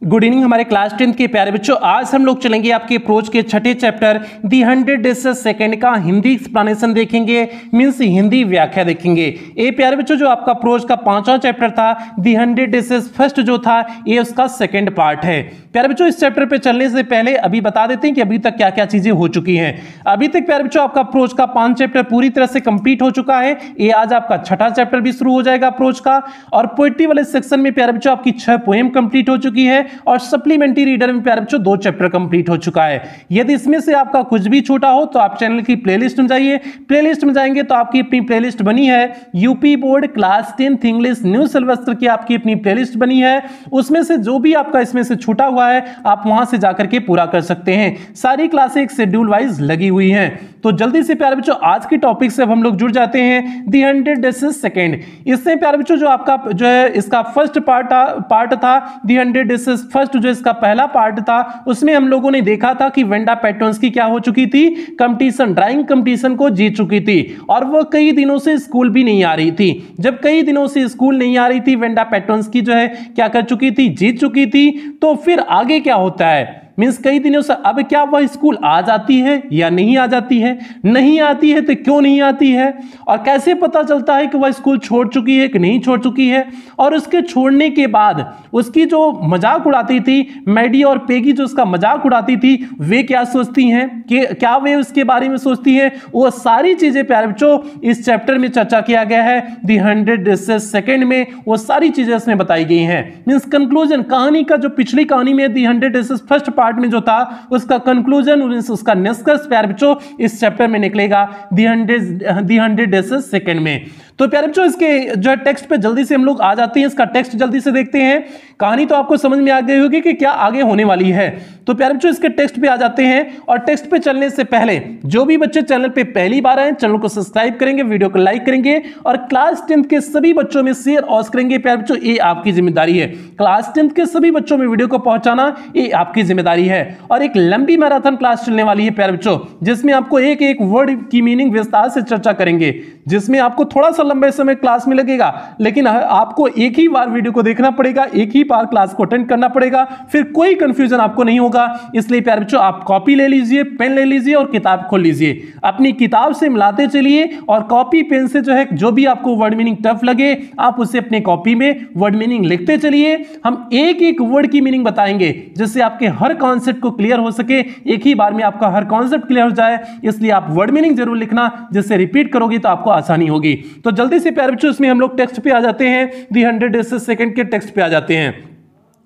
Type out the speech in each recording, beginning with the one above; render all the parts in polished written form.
Good evening हमारे class 10 के प्यारे बच्चों। आज हम लोग चलेंगे आपके अप्रोच के छठे चैप्टर दी 100 डेज सेकंड का हिंदी एक्सप्लेनेशन देखेंगे, मींस हिंदी व्याख्या देखेंगे। ये प्यारे बच्चों जो आपका अप्रोच का पांचवा चैप्टर था दी 100 डेज फर्स्ट जो था ये उसका सेकंड पार्ट है। प्यारे बच्चों इस चैप्टर पे चलने से पहले अभी बता देते हैं कि अभी तक क्या क्या चीजें हो चुकी हैं। अभी तक प्यारे बच्चों आपका अप्रोच का 5 चैप्टर पूरी तरह से कंप्लीट हो चुका है। ये आज आपका छठा चैप्टर भी शुरू हो जाएगा अप्रोच का। और पोएट्री वाले सेक्शन में प्यारे बच्चों आपकी 6 पोएम कंप्लीट हो चुकी है और सप्लीमेंट्री रीडर में प्यारे बच्चों 2 चैप्टर कंप्लीट हो चुका है। यदि इसमें से आपका कुछ भी छूटा हो तो आप चैनल की प्लेलिस्ट में जाइए। प्लेलिस्ट में जाएंगे तो आपकी अपनी प्लेलिस्ट बनी है UP board class 10 English new syllabus की आपकी अपनी प्लेलिस्ट बनी है। उसमें से जो भी आपका इसमें से छूटा हुआ है आप वहां से जाकर के पूरा कर सकते हैं। सारी क्लासें एक शेड्यूल वाइज लगी हुई हैं। तो जल्दी से प्यारे बच्चों आज की टॉपिक से हम लोग जुड़ जाते हैं दी 100 डेज सेकंड। इससे प्यारे बच्चों जो आपका जो है इसका फर्स्ट पार्ट था दी 100 डेज फर्स्ट जो इसका पहला पार्ट था उसमें हम लोगों ने देखा था कि वेंडा पेट्रोन्स्की क्या हो चुकी थी, कंपटीशन ड्राइंग कंपटीशन को जीत चुकी थी और वो कई दिनों से स्कूल भी नहीं आ रही थी। जब कई दिनों से स्कूल नहीं आ रही थी वेंडा पेट्रोन्स्की जो है क्या कर चुकी थी, जीत चुकी थी। तो फिर आगे क्या होता है, मींस कई दिनों से अब क्या वह स्कूल आ जाती है या नहीं आ जाती है, नहीं आती है तो क्यों नहीं आती है और कैसे पता चलता है कि वह स्कूल छोड़ चुकी है कि नहीं छोड़ चुकी है। और उसके छोड़ने के बाद उसकी जो मजाक उड़ाती थी मैडी और पेगी जो उसका मजाक उड़ाती थी वे क्या सोचती हैं, कि क्या वे उसके बारे में सोचती हैं, वो सारी चीजें प्यारे बच्चों इस चैप्टर में चर्चा किया गया है दी 100 डेज सेकंड में। वो सारी चीजें इसमें बताई गई हैं। मींस कंक्लूजन कहानी का जो पिछली कहानी में दी 100 डेज फर्स्ट पार्ट में जो था उसका कंक्लूजन उसका निष्कर्ष प्यारे बच्चों इस चैप्टर में निकलेगा दी 100 डेज सेकंड में। तो प्यारे बच्चों इसके जो टेक्स्ट पे जल्दी से हम लोग आ जाते हैं। इसका टेक्स्ट जल्दी से देखते हैं। कहानी तो आपको समझ में आ गई होगी कि क्या आगे होने वाली है। तो प्यारे बच्चों इसके टेक्स्ट पे आ जाते हैं और टेक्स्ट पे चलने से पहले जो भी बच्चे चैनल पे पहली बार आए चैनल को सब्सक्राइब करेंगे, वीडियो को लाइक करेंगे और क्लास 10 के सभी बच्चों में शेयर और करेंगे। प्यारे बच्चों ये आपकी जिम्मेदारी है। क्लास 10 के सभी बच्चों में वीडियो को पहुंचाना ये आपकी जिम्मेदारी है। और एक लंबी मैराथन क्लास चलने वाली है प्यारे बच्चों जिसमें आपको एक एक वर्ड की मीनिंग विस्तार से चर्चा करेंगे, जिसमें आपको थोड़ा सा लंबे समय क्लास में लगेगा लेकिन आपको एक ही बार वीडियो को देखना पड़ेगा, एक ही बार क्लास को अटेंड करना पड़ेगा, फिर कोई कंफ्यूजन आपको नहीं होगा। इसलिए प्यारे बच्चों आप कॉपी ले लीजिए, पेन ले लीजिए और किताब खोल लीजिए, अपनी किताब से मिलाते चलिए और कॉपी पेन से जो है जो भी आपको वर्ड मीनिंग टफ लगे आप उसे अपने कॉपी में वर्ड मीनिंग लिखते चलिए। हम एक एक वर्ड की मीनिंग बताएंगे जिससे आपके हर कॉन्सेप्ट को क्लियर हो सके, एक ही बार में आपका हर कॉन्सेप्ट क्लियर हो जाए। इसलिए आप वर्ड मीनिंग जरूर लिखना, जिससे रिपीट करोगे तो आपको आसानी होगी। तो जल्दी से प्यारे बच्चों इसमें हम लोग टेक्स्ट पे आ जाते हैं, दी 100 डेज सेकंड के टेक्स्ट पे आ जाते हैं।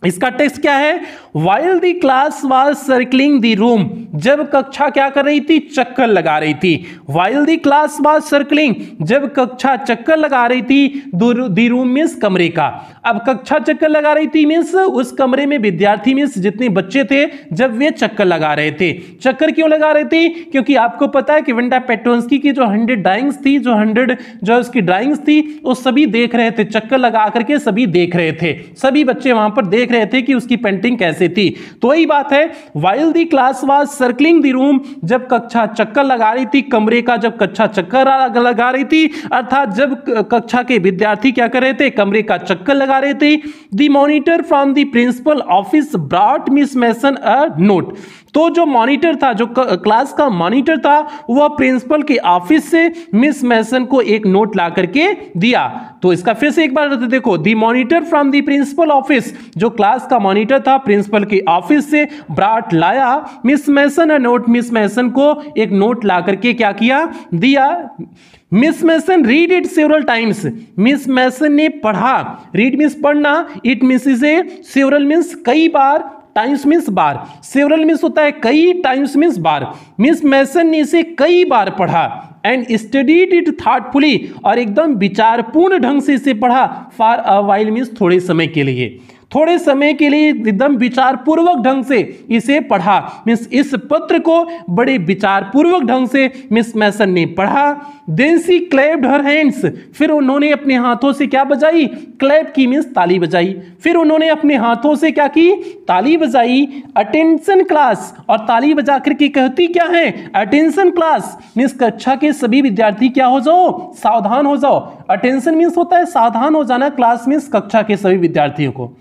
इसका टेक्स्ट क्या है, while the class was circling the room, जब कक्षा क्या कर रही थी, चक्कर लगा रही थी। While the class was circling, जब कक्षा चक्कर लगा रही थी, दी रूम मींस कमरे का। अब कक्षा चक्कर लगा रही थी मींस उस कमरे में विद्यार्थी मींस जितने बच्चे थे जब वे चक्कर लगा रहे थे। चक्कर क्यों लगा रहे थे, क्योंकि आपको पता है कि वेंडा पेट्रोन्स्की की जो 100 ड्राइंग्स थी, जो 100 जो उसकी ड्राइंग्स थी वो सभी देख रहे थे, चक्कर लगा करके सभी देख रहे थे, सभी बच्चे वहां पर देख रहे थे कि उसकी पेंटिंग कैसे थी। तो वही बात है while the class was circling the room, जब कक्षा चक्कर लगा रही थी कमरे का, जब कक्षा चक्कर लगा रही थी अर्थात जब कक्षा के विद्यार्थी क्या कर रहे थे, कमरे का चक्कर लगा रहे थे। The monitor from the principal office brought Miss Mason a note, तो जो मॉनिटर था, जो क्लास का मॉनिटर था, वह प्रिंसिपल के ऑफिस से मिस मैसन को एक नोट ला करके दिया। तो इसका फिर से एक बार देखो, the monitor from the principal office, जो क्लास का मॉनिटर था प्रिंसिपल के ऑफिस से ब्रॉट लाया Miss Mason a note, Miss Mason को एक नोट ला करके क्या किया, दिया। Miss Mason read it several times, Miss Mason ने पढ़ा, रीड मींस पढ़ना, इट मींस इसे, सेवरल मींस कई बार, टाइम्स मींस बार, सेवरल मींस होता है कई, टाइम्स मींस बार। मिस मैसन ने इसे कई बार पढ़ा एंड स्टडीड इट थॉटफुली, और एकदम विचारपूर्ण ढंग से इसे पढ़ा। फॉर अ वाइल मींस थोड़े समय के लिए, थोड़े समय के लिए एकदम विचारपूर्वक ढंग से इसे पढ़ा। मींस इस पत्र को बड़े विचारपूर्वक ढंग से मिस मैसन ने पढ़ा। देन सी क्लैप्ड हर हैंड्स, फिर उन्होंने अपने हाथों से क्या बजाई, क्लैप की मींस ताली बजाई, फिर उन्होंने अपने हाथों से क्या की, ताली बजाई। अटेंशन क्लास, और ताली बजा करके कहती क्या है, अटेंशन क्लास मींस कक्षा के सभी विद्यार्थी क्या हो जाओ, सावधान हो जाओ। अटेंशन मींस होता है सावधान हो जाना, क्लास मींस कक्षा के सभी विद्यार्थियों को।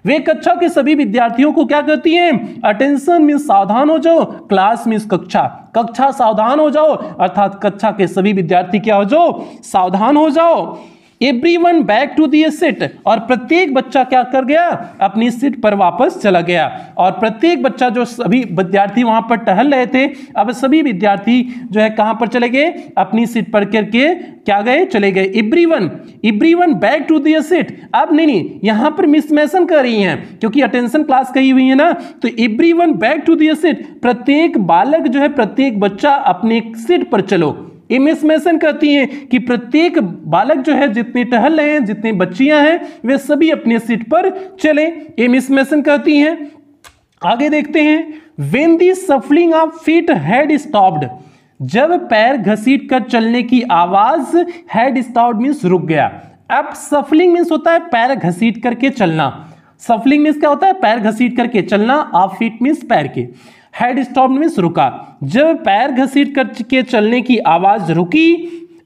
वे कक्षा के सभी विद्यार्थियों को क्या कहती हैं? अटेंशन मीन्स सावधान हो जाओ, क्लास मीन्स कक्षा, कक्षा सावधान हो जाओ, अर्थात कक्षा के सभी विद्यार्थी क्या हो जाओ? सावधान हो जाओ। Everyone back to the seat, और प्रत्येक बच्चा क्या कर गया? अपनी सीट पर वापस चला गया। और प्रत्येक बच्चा, जो सभी विद्यार्थी वहां पर टहल रहे थे, अब सभी विद्यार्थी जो है कहां पर चले गए? अपनी सीट पर करके क्या गए? चले गए। Everyone back to the seat. अब नहीं, यहां पर मिस मेसन कर रही हैं क्योंकि अटेंशन क्लास कही हुई है ना, तो everyone back to the seat, प्रत्येक बालक जो है, प्रत्येक बच्चा अपने सीट पर चलो। ये मिस मेसन कहती हैं कि प्रत्येक बालक जो है, जितने टहल रहे हैं, जितनी बच्चियां हैं, वे सभी अपने सीट पर चले। ये मिस मेसन कहती हैं। आगे देखते हैं, when the सफलिंग of feet had stopped, जब पैर घसीट कर चलने की आवाज, हैड स्टॉप्ड मीन्स रुक गया। अब सफलिंग मीन्स होता है पैर घसीट करके चलना। सफलिंग मीन्स क्या होता है? पैर घसीट करके चलना। ऑफ फीट मीन्स पैर के। हेड स्टॉप मीन्स रुका। जब पैर घसीट करके चलने की आवाज रुकी,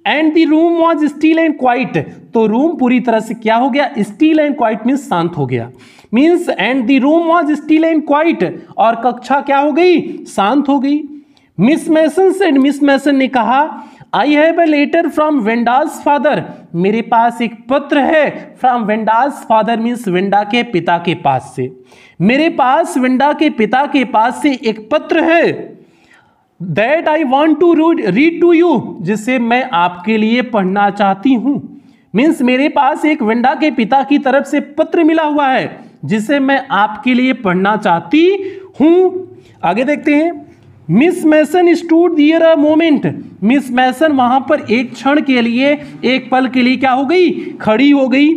and the room was still and quite, तो रूम पूरी तरह से क्या हो गया? स्टिल एंड क्वाइट मीन्स शांत हो गया। Means and the room was still and quite, और कक्षा क्या हो गई? शांत हो गई। मिस मेसन ने कहा, I have a letter from Wanda's father, मेरे पास एक पत्र है। From Wanda's father means Wanda के पिता के पास से। मेरे पास वेंडा के पिता के पास से एक पत्र है। That I want to read to you, जिसे मैं आपके लिए पढ़ना चाहती हूं। मीन्स मेरे पास एक वेंडा के पिता की तरफ से पत्र मिला हुआ है जिसे मैं आपके लिए पढ़ना चाहती हूं। आगे देखते हैं, Miss Mason stood there a moment, Miss Mason वहां पर एक क्षण के लिए, एक पल के लिए क्या हो गई? खड़ी हो गई।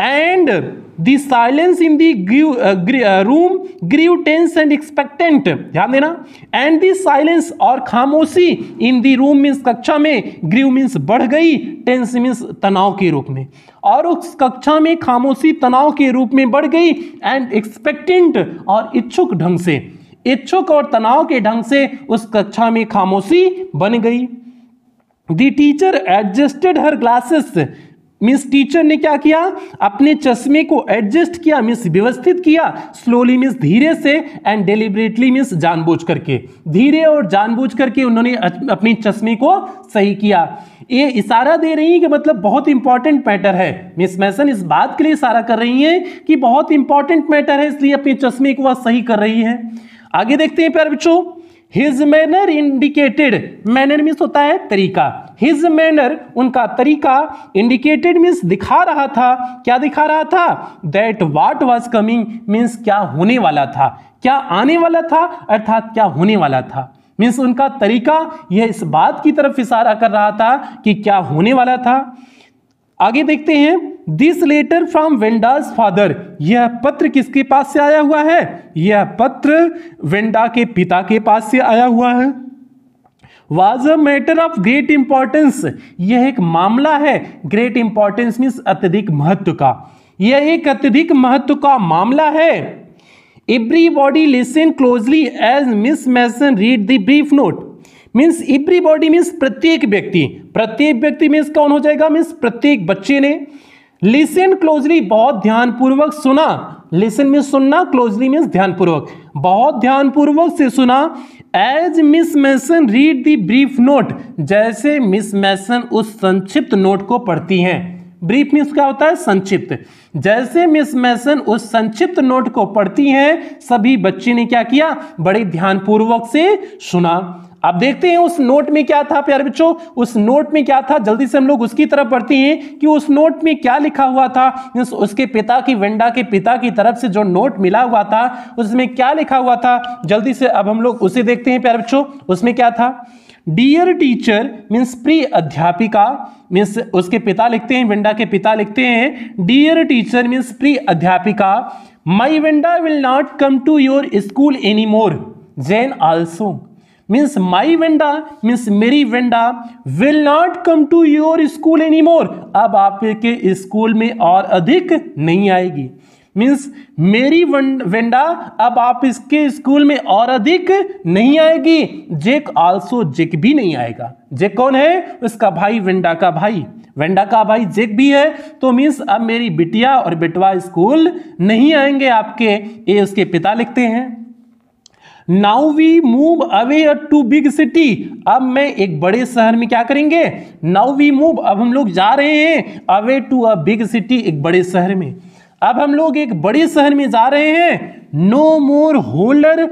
And the silence in the room grew tense and expectant, ध्यान देना। एंड द साइलेंस, और खामोशी, इन द रूम मीन्स कक्षा में, ग्रीव मीन्स बढ़ गई, टेंस मीन्स तनाव के रूप में, और उस कक्षा में खामोशी तनाव के रूप में बढ़ गई। एंड एक्सपेक्टेंट, और इच्छुक ढंग से, इच्छुक और तनाव के ढंग से उस कक्षा में खामोशी बन गई। The teacher adjusted her glasses, means teacher ने क्या किया? अपने चश्मे को एडजस्ट किया, मीन्स व्यवस्थित किया। स्लोली मीन्स धीरे से, एंड डेलिबरेटली मीन्स जानबूझ करके, धीरे और जानबूझ करके उन्होंने अपनी चश्मे को सही किया। ये इशारा दे रही है कि मतलब बहुत इंपॉर्टेंट मैटर है। मिस मेसन इस बात के लिए इशारा कर रही है कि बहुत इंपॉर्टेंट मैटर है, इसलिए अपने चश्मे को वह सही कर रही है। आगे देखते हैं प्यारे बच्चों, his manner indicated, manner means होता है तरीका। हिज मैनर, उनका तरीका, इंडिकेटेड मीन्स दिखा रहा था। क्या दिखा रहा था? That what was coming means क्या होने वाला था, क्या आने वाला था, अर्थात क्या होने वाला था। मीन्स उनका तरीका यह इस बात की तरफ इशारा कर रहा था कि क्या होने वाला था। आगे देखते हैं, this letter from Wanda's father, यह पत्र किसके पास से आया हुआ है? यह पत्र वेंडा के पिता के पास से आया हुआ है। Was a matter of great importance, यह एक मामला है। ग्रेट इंपॉर्टेंस मीन्स अत्यधिक महत्व का, यह एक अत्यधिक महत्व का मामला है। Everybody listen closely as Miss Mason read the brief note, means everybody means प्रत्येक व्यक्ति, प्रत्येक व्यक्ति मीन्स कौन हो जाएगा? मीन्स प्रत्येक बच्चे ने। लिसन क्लोजली, बहुत ध्यानपूर्वक सुना। लिसन मीन्स सुनना, क्लोजली मीन्स ध्यानपूर्वक, बहुत ध्यानपूर्वक से सुना। As Miss Mason read the brief note, जैसे मिस मेसन उस संक्षिप्त नोट को पढ़ती हैं। ब्रीफ मीन्स क्या होता है? संक्षिप्त। जैसे मिस मेसन उस संक्षिप्त नोट को पढ़ती हैं, सभी बच्चे ने क्या किया? बड़े ध्यानपूर्वक से सुना। अब देखते हैं उस नोट में क्या था प्यारे बच्चों, उस नोट में क्या था, जल्दी से हम लोग उसकी तरफ बढ़ते हैं कि उस नोट में क्या लिखा हुआ था। उसके पिता की, वेंडा के पिता की तरफ से जो नोट मिला हुआ था, उसमें क्या लिखा हुआ था, जल्दी से अब हम लोग उसे देखते हैं प्यारे बच्चों। उसमें क्या था? डियर टीचर मीन्स प्रिय अध्यापिका, मीन्स उसके पिता लिखते हैं, वेंडा के पिता लिखते हैं डियर टीचर मीन्स प्रिय अध्यापिका, my Wanda will not come to your school any more, Jan also, means my Wanda means मेरी Wanda, will not come to your school any more, अब आपके स्कूल में और अधिक नहीं आएगी। मीन्स मेरी वेंडा अब आप इसके स्कूल में और अधिक नहीं आएगी। जेक आल्सो, जेक भी नहीं आएगा, जैक कौन है? उसका भाई, वेंडा का भाई। वेंडा का भाई जैक भी है, तो मीन्स अब मेरी बिटिया और बेटवा स्कूल नहीं आएंगे आपके, ये उसके पिता लिखते हैं। Now we move away to big city, अब मैं एक बड़े शहर में क्या करेंगे? नाउ वी मूव, अब हम लोग जा रहे हैं away to a big city, एक बड़े शहर में। अब हम लोग एक बड़े शहर में जा रहे हैं। नो मोर होलर,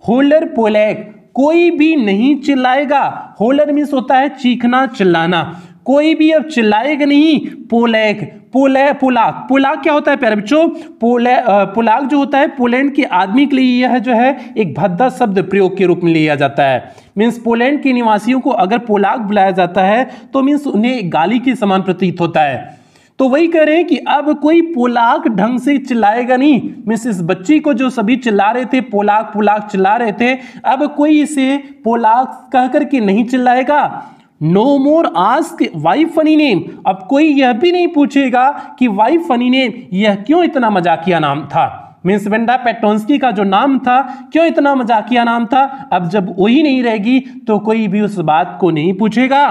होलर पोलैक, कोई भी नहीं चिल्लाएगा। होलर मीन्स होता है चीखना, चिल्लाना। कोई भी अब चिल्लाएगा नहीं। पोलैक, पुलाक, पुलाक क्या होता है प्यारे बच्चों? पुलाक जो होता है पोलैंड के आदमी के लिए यह जो है एक भद्दा शब्द प्रयोग के रूप में लिया जाता है। मीन्स पोलैंड के निवासियों को अगर पोलाक बुलाया जाता है तो मीन्स उन्हें गाली के समान प्रतीत होता है। तो वही कह रहे हैं कि अब कोई पोलाक ढंग से चिल्लाएगा नहीं। मीन्स इस बच्ची को जो सभी चिल्ला रहे थे, पोलाक पोलाक चिल्ला रहे थे, अब कोई इसे पोलाक कह करके नहीं चिल्लाएगा। No more ask why funny name, अब कोई यह भी नहीं पूछेगा कि वाई फनी नेम, यह क्यों इतना मजाकिया नाम था। मीन्स वेंडा पेट्रोंस्की का जो नाम था, क्यों इतना मजाकिया नाम था। अब जब वही नहीं रहेगी तो कोई भी उस बात को नहीं पूछेगा।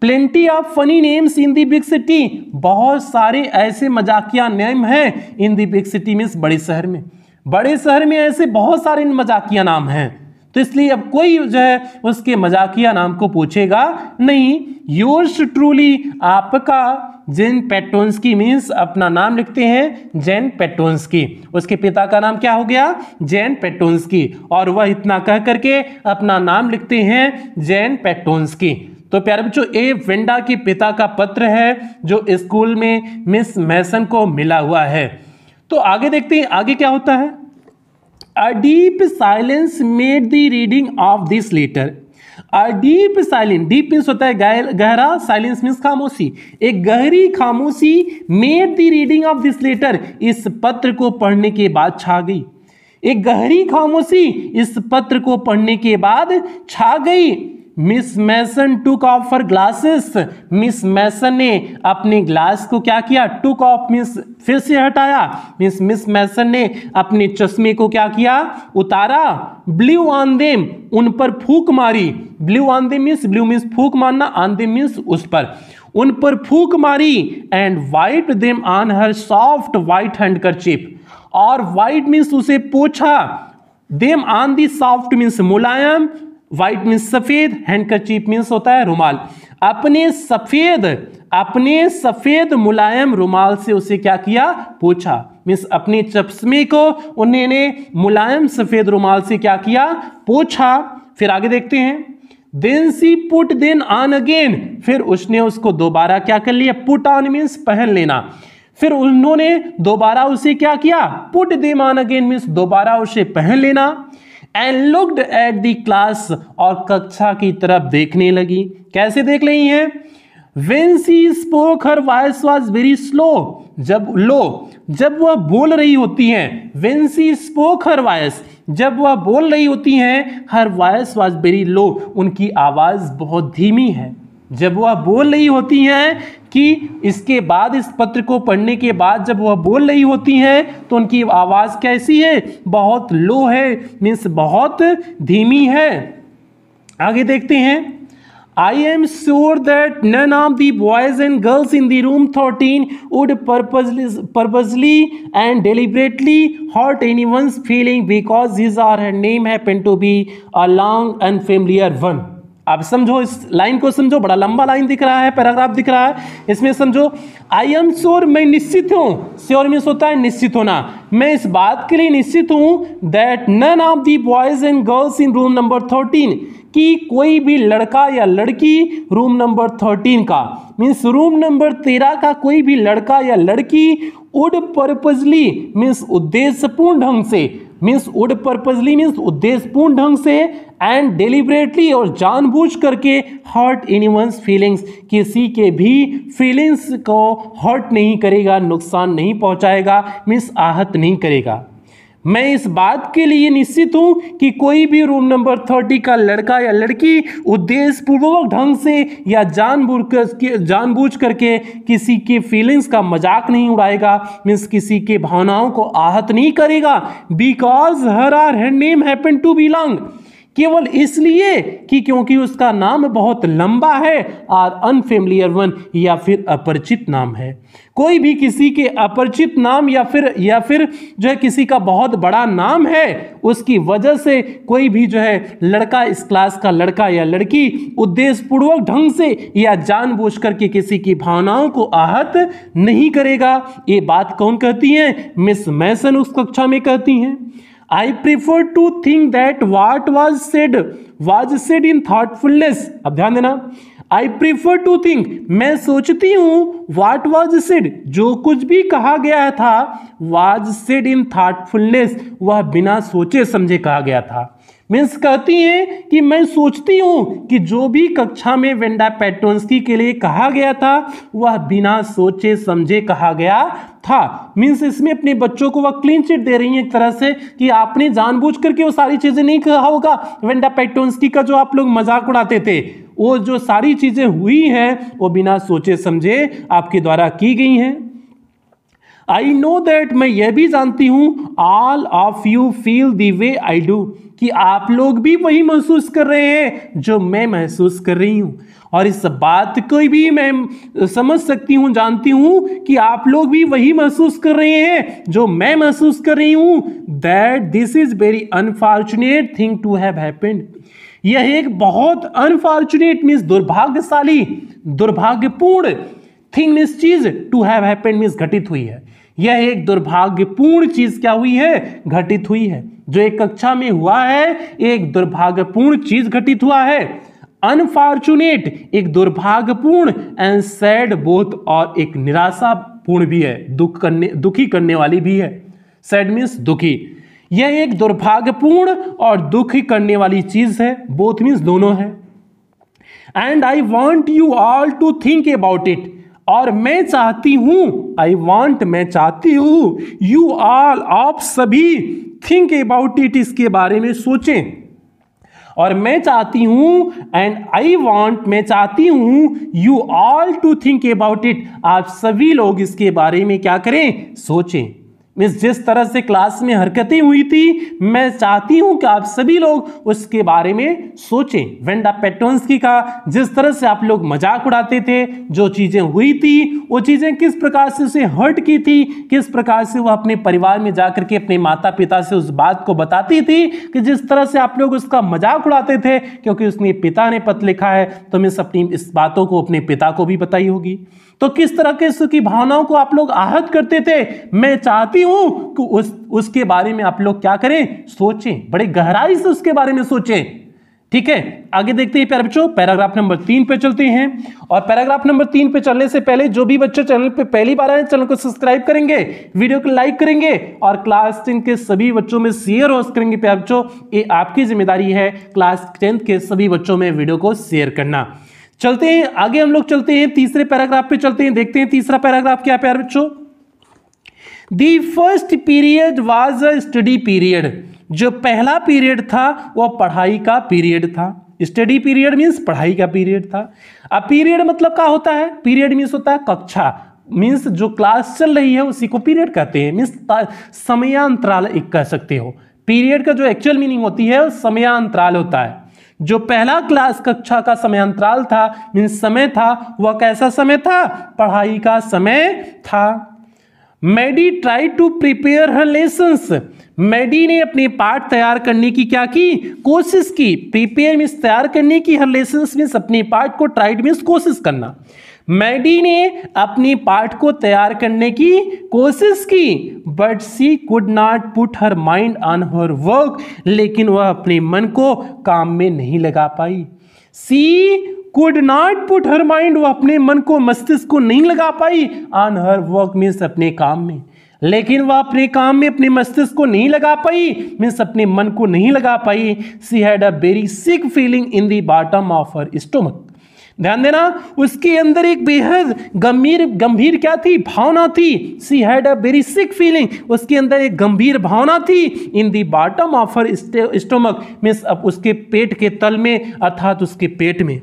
Plenty of funny names in the big city, बहुत सारे ऐसे मजाकिया नेम हैं इन दी बिग सिटी, मीन्स बड़े शहर में। बड़े शहर में ऐसे बहुत सारे मजाकिया नाम हैं, तो इसलिए अब कोई जो है उसके मजाकिया नाम को पूछेगा नहीं। योर्स ट्रूली, आपका जेन पेट्रोंस्की, मीन्स अपना नाम लिखते हैं जेन पेट्रोंस्की। उसके पिता का नाम क्या हो गया? जेन पेट्रोंस्की, और वह इतना कह करके अपना नाम लिखते हैं जेन पेट्रोंस्की। तो प्यारे बच्चों, ये वेंडा के पिता का पत्र है जो स्कूल में मिस मैसन को मिला हुआ है। तो आगे देखते हैं आगे क्या होता है। A deep silence made the reading of this letter. A deep silence, deep means होता है गहरा, silence means खामोशी। एक गहरी खामोशी made the reading of this letter, इस पत्र को पढ़ने के बाद छा गई। एक गहरी खामोशी इस पत्र को पढ़ने के बाद छा गई। Miss Mason took off her glasses, Miss Mason ने अपने ग्लास को क्या किया? टुक ऑफ मीन्स फिर से हटाया। मिस मैसन ने अपने चश्मे को क्या किया? उतारा। ब्लू ऑन देम, उन पर फूंक मारी। Blue on them means, blue means फूंक मारना, ऑन देम मीन्स उस पर, उन पर फूंक मारी। And white them on her soft white handkerchief, और वाइट मीन्स उसे पोछा। Them on the soft means Mulayam, white means सफेद, हैंडकरचीफ मीन्स होता है रुमाल। अपने सफेद मुलायम रुमाल से उसे क्या किया? पोछा। मीन्स अपने चश्मे को उन्होंने मुलायम सफेद रुमाल से क्या किया? पोछा। फिर आगे देखते हैं। Then she put them on again, फिर उसने उसको दोबारा क्या कर लिया? पुट ऑन मीन्स पहन लेना। फिर उन्होंने दोबारा उसे क्या किया? Put them on again means दोबारा उसे पहन लेना। And looked at the class, और कक्षा की तरफ देखने लगी। कैसे देख रही हैं? When she spoke her voice was very slow, जब वह बोल रही होती हैं। When she spoke her voice, जब वह बोल रही होती हैं। her voice was very low, उनकी आवाज बहुत धीमी है। जब वह बोल रही होती हैं कि इसके बाद इस पत्र को पढ़ने के बाद जब वह बोल रही होती हैं तो उनकी आवाज़ कैसी है? बहुत लो है, मीन्स बहुत धीमी है। आगे देखते हैं। I am sure that none of the boys and girls in the room 13 would purposely and deliberately hurt anyone's feeling because his or her name happened to be a long unfamiliar one. आप समझो, इस line को समझो, बड़ा लंबा line दिख रहा है, पैराग्राफ दिख रहा है। इसमें समझो, आई एम श्योर, मैं निश्चित हूँ। श्योर मीन्स होता है निश्चित होना। मैं इस बात के लिए निश्चित हूँ that none of the boys and girls in room number 13, कि कोई भी लड़का या लड़की रूम नंबर 13 का, मीन्स रूम नंबर 13 का कोई भी लड़का या लड़की वुड पर्पजली मीन्स उद्देश्यपूर्ण ढंग से, मीन्स वुड पर्पजली मीन्स उद्देश्यपूर्ण ढंग से, एंड डेलिबरेटली और जानबूझ करके हर्ट एनीवन्स फीलिंग्स, किसी के भी फीलिंग्स को हर्ट नहीं करेगा, नुकसान नहीं पहुंचाएगा, मीन्स आहत नहीं करेगा। मैं इस बात के लिए निश्चित हूं कि कोई भी रूम नंबर 30 का लड़का या लड़की उद्देश्यपूर्वक ढंग से या जानबूझ करके किसी के फीलिंग्स का मजाक नहीं उड़ाएगा, मीन्स किसी के भावनाओं को आहत नहीं करेगा। Because her name happen to belong, केवल इसलिए कि क्योंकि उसका नाम बहुत लंबा है, और अनफेमिलियर वन, या फिर अपरिचित नाम है। कोई भी किसी के अपरिचित नाम या फिर जो है किसी का बहुत बड़ा नाम है, उसकी वजह से कोई भी जो है लड़का, इस क्लास का लड़का या लड़की उद्देश्यपूर्वक ढंग से या जानबूझकर के किसी की भावनाओं को आहत नहीं करेगा। ये बात कौन कहती है? मिस मैसन उस कक्षा में कहती हैं। I prefer to think that what was said in thoughtfulness। अब ध्यान देना, I prefer to think, मैं सोचती हूँ, what was said, जो कुछ भी कहा गया था, was said in thoughtfulness, वह बिना सोचे समझे कहा गया था। मीन्स कहती हैं कि मैं सोचती हूँ कि जो भी कक्षा में वेंडा पेट्रोन्स्की के लिए कहा गया था वह बिना सोचे समझे कहा गया था। मीन्स इसमें अपने बच्चों को वह क्लीन चिट दे रही है एक तरह से कि आपने जानबूझ करके वो सारी चीजें नहीं कहा होगा। वेंडा पेट्रोन्स्की का जो आप लोग मजाक उड़ाते थे, वो जो सारी चीजें हुई हैं वो बिना सोचे समझे आपके द्वारा की गई हैं। आई नो दैट, मैं यह भी जानती हूं, all of you feel the way I do, कि आप लोग भी वही महसूस कर रहे हैं जो मैं महसूस कर रही हूं। और इस बात को भी मैं समझ सकती हूं, जानती हूं कि आप लोग भी वही महसूस कर रहे हैं जो मैं महसूस कर रही हूं। That this is very unfortunate thing to have happened, यह एक बहुत अनफॉर्चुनेट मीन्स दुर्भाग्यशाली, दुर्भाग्यपूर्ण थिंग मीन्स चीज, टू हैव हैपेंड मीन्स घटित हुई है। यह एक दुर्भाग्यपूर्ण चीज क्या हुई है? घटित हुई है। जो एक कक्षा में हुआ है एक दुर्भाग्यपूर्ण चीज घटित हुआ है। अनफॉर्चुनेट एक दुर्भाग्यपूर्ण, एंड सैड बोथ, और एक निराशापूर्ण भी है, दुखी करने वाली भी है। सैड मीन्स दुखी, यह एक दुर्भाग्यपूर्ण और दुखी करने वाली चीज है। बोथ मीन्स दोनों है। And I want you all to think about it, और मैं चाहती हूं, आई वॉन्ट मैं चाहती हूं, यू ऑल आप सभी, थिंक अबाउट इट इसके बारे में सोचें। और मैं चाहती हूं, एंड आई वॉन्ट मैं चाहती हूं, you all to think about it आप सभी लोग इसके बारे में क्या करें? सोचें। मीन्स जिस तरह से क्लास में हरकतें हुई थी, मैं चाहती हूं कि आप सभी लोग उसके बारे में सोचें। वेंडा पेट्रोन्स्की का जिस तरह से आप लोग मजाक उड़ाते थे, जो चीजें हुई थी वो चीजें किस प्रकार से उसे हर्ट की थी, किस प्रकार से वो अपने परिवार में जाकर के अपने माता पिता से उस बात को बताती थी कि जिस तरह से आप लोग उसका मजाक उड़ाते थे, क्योंकि उसने पिता ने पत्र लिखा है, तो मीन्स अपनी इस बातों को अपने पिता को भी बताई होगी। तो किस तरह के उसकी भावनाओं को आप लोग आहत करते थे, मैं चाहती हूं कि उसके बारे में आप लोग क्या करें? सोचें, बड़े गहराई से उसके बारे में सोचें। ठीक है, आगे देखते हैं प्यारे बच्चों, पैराग्राफ नंबर 3 पे चलते हैं। और पैराग्राफ नंबर 3 पे चलने से पहले जो भी बच्चे चैनल पे पहली बार आए, चैनल को सब्सक्राइब करेंगे, वीडियो को लाइक करेंगे और क्लास 10 के सभी बच्चों में शेयर और करेंगे। प्यारे बच्चों, ये आपकी जिम्मेदारी है क्लास 10 के सभी बच्चों में वीडियो को शेयर करना। चलते हैं आगे, हम लोग चलते हैं तीसरे पैराग्राफ पे चलते हैं, देखते हैं तीसरा पैराग्राफ क्या है प्यारे बच्चों। The first period was a study period, जो पहला पीरियड था वह पढ़ाई का पीरियड था। स्टडी पीरियड मीन्स पढ़ाई का पीरियड था। अब पीरियड मतलब क्या होता है? पीरियड मीन्स होता है कक्षा, मीन्स जो क्लास चल रही है उसी को पीरियड कहते हैं। मीन्स समयांतराल एक कह सकते हो। पीरियड का जो एक्चुअल मीनिंग होती है वो समयांतराल होता है। जो पहला क्लास कक्षा का समयांतराल था मीन्स समय था, वह कैसा समय था? पढ़ाई का समय था। Maddie try to prepare her lessons, Maddie ने अपने पाठ तैयार करने की क्या की? कोशिश की। प्रिपेयर मीन्स तैयार करने की, हर लेसन्स मीन्स अपने पाठ को, ट्राइड मीन्स कोशिश करना। मैडी ने अपनी पाठ को तैयार करने की कोशिश की, but she could not put her mind on her work, लेकिन वह अपने मन को काम में नहीं लगा पाई। She could not put her mind, वह अपने मन को, मस्तिष्क को नहीं लगा पाई, ऑन हर वर्क मीन्स अपने काम में, लेकिन वह अपने काम में अपने मस्तिष्क को नहीं लगा पाई, मीन्स अपने मन को नहीं लगा पाई। She had a very sick feeling in the bottom of her stomach, ध्यान देना, उसके अंदर एक बेहद गंभीर क्या थी? भावना थी। सी had a very sick feeling, उसके अंदर एक गंभीर भावना थी। इन the bottom of her stomach means अब उसके पेट के तल में, अर्थात उसके पेट में,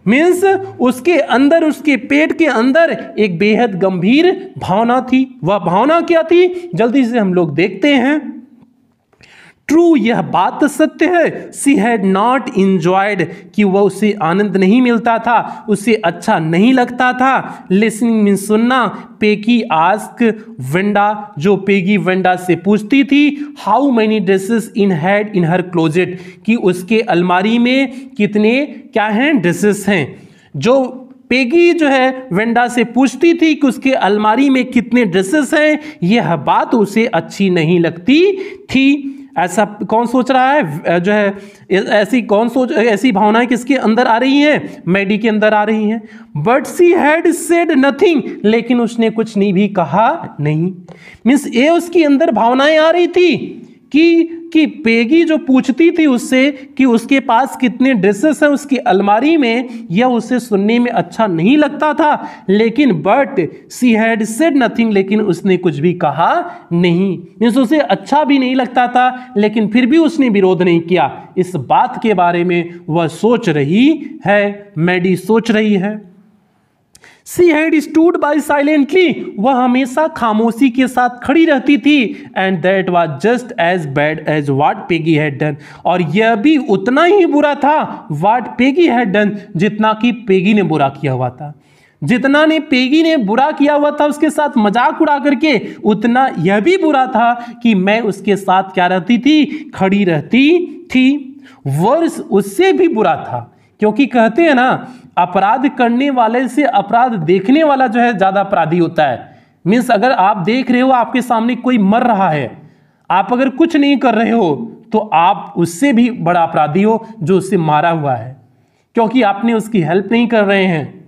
मीन्स उसके अंदर, उसके पेट के अंदर एक बेहद गंभीर भावना थी। वह भावना क्या थी? जल्दी से हम लोग देखते हैं। ट्रू, यह बात सत्य है। सी हैड नॉट इंजॉयड, कि वह उसे आनंद नहीं मिलता था, उसे अच्छा नहीं लगता था। लिसनिंग मीन सुनना। पेगी आस्क वेंडा, जो पेगी वेंडा से पूछती थी, how many dresses in had in her closet, कि उसके अलमारी में कितने क्या हैं ड्रेसेस हैं। जो पेगी जो है वेंडा से पूछती थी कि उसके अलमारी में कितने ड्रेसेस हैं, यह बात उसे अच्छी नहीं लगती थी। ऐसा कौन सोच रहा है जो है, ऐसी भावनाएं किसके अंदर आ रही हैं, मैडी के अंदर आ रही हैं। But she had said nothing, लेकिन उसने कुछ नहीं भी कहा नहीं। मीन्स ये उसके अंदर भावनाएं आ रही थी कि पेगी जो पूछती थी उससे कि उसके पास कितने ड्रेसेस हैं उसकी अलमारी में, यह उसे सुनने में अच्छा नहीं लगता था। लेकिन but she had said nothing, लेकिन उसने कुछ भी कहा नहीं। मीन्स उसे अच्छा भी नहीं लगता था, लेकिन फिर भी उसने विरोध नहीं किया। इस बात के बारे में वह सोच रही है, मैडी सोच रही है। She had stood by silently, वह हमेशा खामोशी के साथ खड़ी रहती थी। And that was just as bad as what Peggy had done, और यह भी उतना ही बुरा था what Peggy had done, जितना कि पेगी ने बुरा किया हुआ था। जितना ने पेगी ने बुरा किया हुआ था उसके साथ मजाक उड़ा करके, उतना यह भी बुरा था कि मैं उसके साथ क्या रहती थी, खड़ी रहती थी। वर्ष उससे भी बुरा था, क्योंकि कहते हैं ना, अपराध करने वाले से अपराध देखने वाला जो है ज्यादा अपराधी होता है। मीन्स अगर आप देख रहे हो आपके सामने कोई मर रहा है, आप अगर कुछ नहीं कर रहे हो, तो आप उससे भी बड़ा अपराधी हो जो उससे मारा हुआ है, क्योंकि आपने उसकी हेल्प नहीं कर रहे हैं।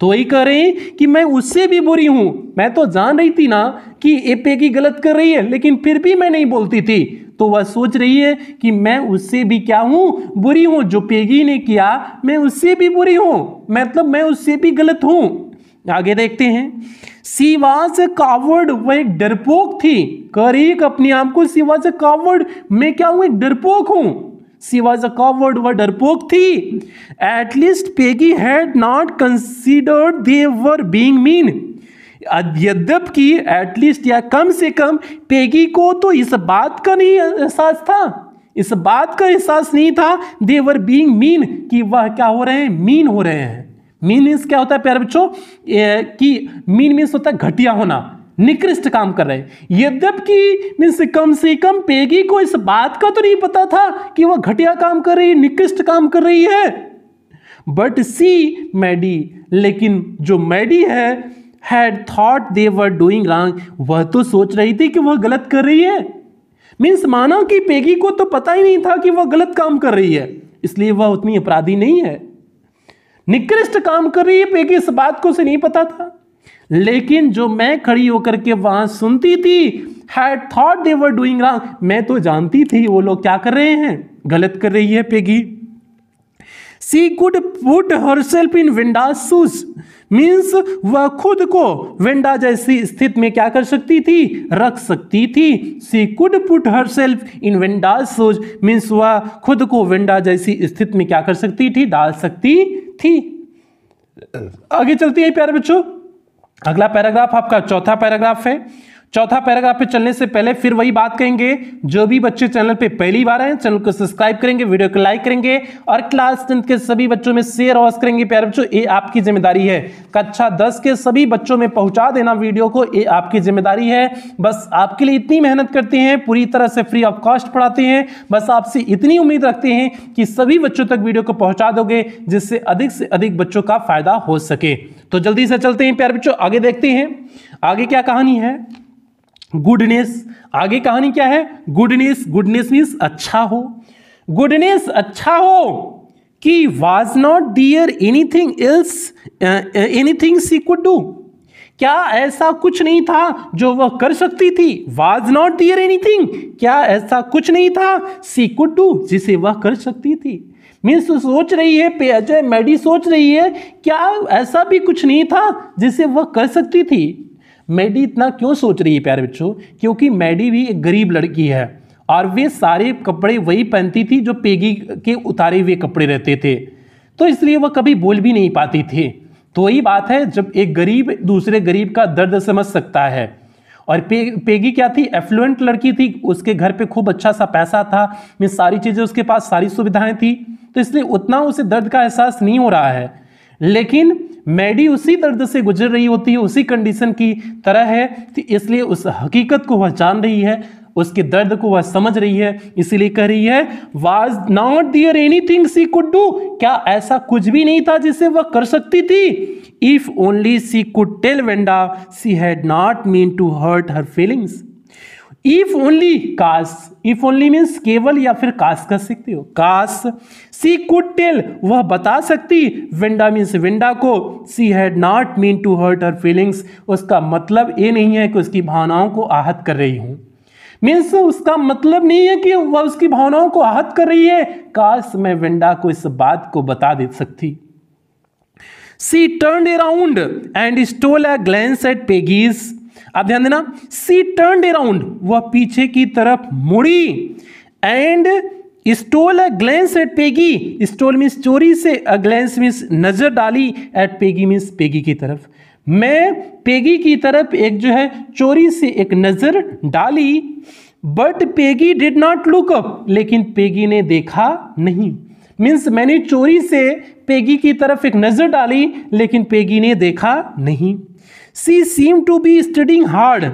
तो वही कह रहे हैं कि मैं उससे भी बुरी हूं। मैं तो जान रही थी ना कि ये पेगी गलत कर रही है, लेकिन फिर भी मैं नहीं बोलती थी। तो वह सोच रही है कि मैं उससे भी क्या हूं, बुरी हूं। जो पेगी ने किया मैं उससे भी बुरी हूं, मतलब मैं उससे भी गलत हूं। आगे देखते हैं। सी वाज अ कावर्ड, वह एक डरपोक थी। कह रही है अपने आप को, सी वाज अ कावर्ड, मैं क्या हूं, एक डरपोक हूं। सी वाज अ कावर्ड, वह डरपोक थी। At least Peggy had not considered they were being mean, यद्यपि एटलीस्ट या कम से कम पेगी को तो इस बात का नहीं एहसास था, इस बात का एहसास नहीं था दे वर बीइंग मीन, कि वह क्या हो रहे हैं, मीन हो रहे हैं। मीन मीन्स क्या होता है प्यारे बच्चों, कि मीन मीन्स होता है घटिया होना, निकृष्ट काम कर रहे हैं। यद्यपि मीन्स कम से कम पेगी को इस बात का तो नहीं पता था कि वह घटिया काम कर रही है, निकृष्ट काम कर रही है। बट सी मैडी, लेकिन जो मैडी है, had thought they were doing wrong, वह तो सोच रही थी कि वह गलत कर रही है। मीन्स माना कि पेगी को तो पता ही नहीं था कि वह गलत काम कर रही है, इसलिए वह उतनी अपराधी नहीं है। निकृष्ट काम कर रही है पेगी, इस बात को उसे नहीं पता था। लेकिन जो मैं खड़ी होकर के वहां सुनती थी, had thought they were doing wrong, मैं तो जानती थी वो लोग क्या कर रहे हैं, गलत कर रही है Peggy. She could put herself in Wenda's shoes, means वह खुद को वेंडा जैसी स्थिति में क्या कर सकती थी, रख सकती थी। She could put herself in Wenda's shoes, means वह खुद को वेंडा जैसी स्थिति में क्या कर सकती थी, डाल सकती थी। आगे चलती है प्यारे बच्चों, अगला पैराग्राफ आपका चौथा पैराग्राफ है। चौथा पैराग्राफ पे चलने से पहले फिर वही बात कहेंगे, जो भी बच्चे चैनल पे पहली बार आए चैनल को सब्सक्राइब करेंगे, वीडियो को लाइक करेंगे और क्लास 10 के सभी बच्चों में शेयर अवश्य करेंगे। प्यारे बच्चों, ये आपकी जिम्मेदारी है। कक्षा 10 के सभी बच्चों में पहुंचा देना वीडियो को, ये आपकी जिम्मेदारी है। बस आपके लिए इतनी मेहनत करते हैं, पूरी तरह से फ्री ऑफ कॉस्ट पढ़ाते हैं। बस आपसे इतनी उम्मीद रखते हैं कि सभी बच्चों तक वीडियो को पहुंचा दोगे, जिससे अधिक बच्चों का फायदा हो सके। तो जल्दी से चलते हैं प्यारे बच्चों, आगे देखते हैं आगे क्या कहानी है। गुडनेस, आगे कहानी क्या है, गुडनेस। गुडनेस मीन्स अच्छा हो, गुडनेस अच्छा हो। कि was not there anything else, anything she could do, क्या ऐसा कुछ नहीं था जो वह कर सकती थी। वाज नॉट देयर एनीथिंग, क्या ऐसा कुछ नहीं था, सी कुड डू, जिसे वह कर सकती थी। मीन्स सोच रही है, जो मैडी सोच रही है, क्या ऐसा भी कुछ नहीं था जिसे वह कर सकती थी। मैडी इतना क्यों सोच रही है प्यारे बच्चों, क्योंकि मैडी भी एक गरीब लड़की है और वे सारे कपड़े वही पहनती थी जो पेगी के उतारे हुए कपड़े रहते थे, तो इसलिए वह कभी बोल भी नहीं पाती थी। तो वही बात है, जब एक गरीब दूसरे गरीब का दर्द समझ सकता है और पेगी क्या थी, एफ्लुएंट लड़की थी, उसके घर पे खूब अच्छा सा पैसा था, में सारी चीजें उसके पास, सारी सुविधाएं थी, तो इसलिए उतना उसे दर्द का एहसास नहीं हो रहा है। लेकिन मैडी उसी दर्द से गुजर रही होती है, उसी कंडीशन की तरह है, तो इसलिए उस हकीकत को वह जान रही है, उसके दर्द को वह समझ रही है, इसीलिए कह रही है was not there anything she could do, क्या ऐसा कुछ भी नहीं था जिसे वह कर सकती थी। If only she could tell Wanda she had not meant to hurt her feelings. If only, काश, इफ ओनली मीन्स केवल या फिर काश कर सकते हो, काश, सी कुड टेल, वह बता सकती, वेंडा मीन्स वेंडा को, she had not meant to hurt her feelings, उसका मतलब ये नहीं है कि उसकी भावनाओं को आहत कर रही हूं, मीन्स उसका मतलब नहीं है कि वह उसकी भावनाओं को आहत कर रही है, काश मैं वेंडा को इस बात को बता दे सकती। She turned around and stole a glance at Peggy's, आप ध्यान देना, सी टर्न्ड अराउंड, वह पीछे की तरफ मुड़ी, and stole a glance at Peggy, stole means चोरी से, अ ग्लैंस मीन्स नजर डाली, एट पेगी मीन्स पेगी की तरफ, मैं पेगी की तरफ एक जो है चोरी से एक नजर डाली, but Peggy did not look up, लेकिन पेगी ने देखा नहीं, मीन्स मैंने चोरी से पेगी की तरफ एक नजर डाली लेकिन पेगी ने देखा नहीं। She seem to be studying hard,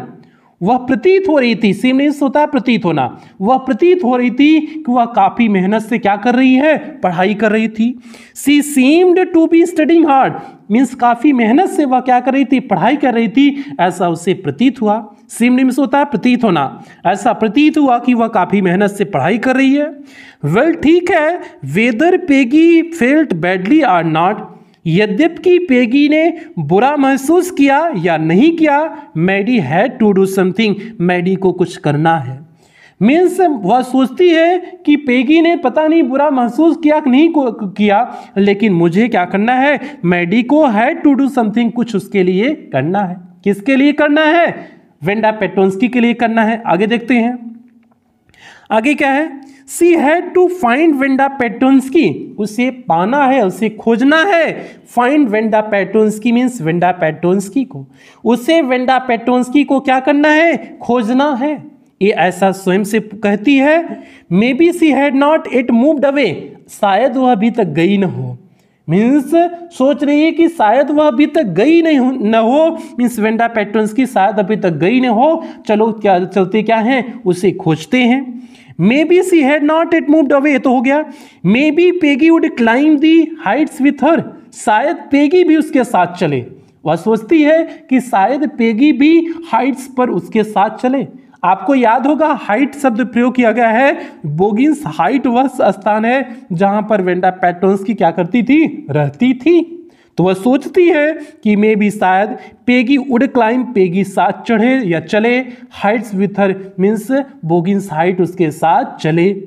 वह प्रतीत हो रही थी, सीम मीन्स होता है प्रतीत होना, वह प्रतीत हो रही थी कि वह काफी मेहनत से क्या कर रही है, पढ़ाई कर रही थी। She seemed to be studying hard means काफी मेहनत से वह क्या कर रही थी, पढ़ाई कर रही थी, ऐसा उसे प्रतीत हुआ। सीम्ड मीन्स होता है प्रतीत होना, ऐसा प्रतीत हुआ कि वह काफी मेहनत से पढ़ाई कर रही है। वेल ठीक है, whether Peggy felt badly or not, यद्यपि पेगी ने बुरा महसूस किया या नहीं किया, Maddie had to do something, Maddie को कुछ करना है, मीन्स वह सोचती है कि पेगी ने पता नहीं बुरा महसूस किया कि नहीं किया, लेकिन मुझे क्या करना है, मैडी को हैड टू डू समथिंग, कुछ उसके लिए करना है। किसके लिए करना है, वेंडा पेट्रोन्स्की के लिए करना है। आगे देखते हैं, आगे क्या है, she had to find Wanda Petronski, उसे पाना है, उसे खोजना है। Find Wanda Petronski means Wanda Petronski को, उसे वेंडा पेट्रोन्स्की को क्या करना है, खोजना है, ये ऐसा स्वयं से कहती है। Maybe she had not it moved away, शायद वह अभी तक गई न हो, मीन्स सोच रही है कि शायद वह अभी तक गई नहीं न हो, मीन्स वेंडा पेट्रोन्स्की शायद अभी तक गई न हो, चलो क्या चलते क्या हैं, उसे खोजते हैं। Maybe she had not it moved away तो हो गया। Maybe Peggy would climb the heights with her, शायद पेगी भी उसके साथ चले, वह सोचती है कि शायद पेगी भी हाइट्स पर उसके साथ चले। आपको याद होगा हाइट शब्द प्रयोग किया गया है, बोगिंस हाइट वह स्थान है जहां पर वेंडा पेट्रोन्स्की क्या करती थी, रहती थी। तो वह सोचती है कि मे भी शायद पेगी वुड क्लाइंब, पेगी साथ चढ़े या चले, heights with her means Boggins height उसके साथ चले।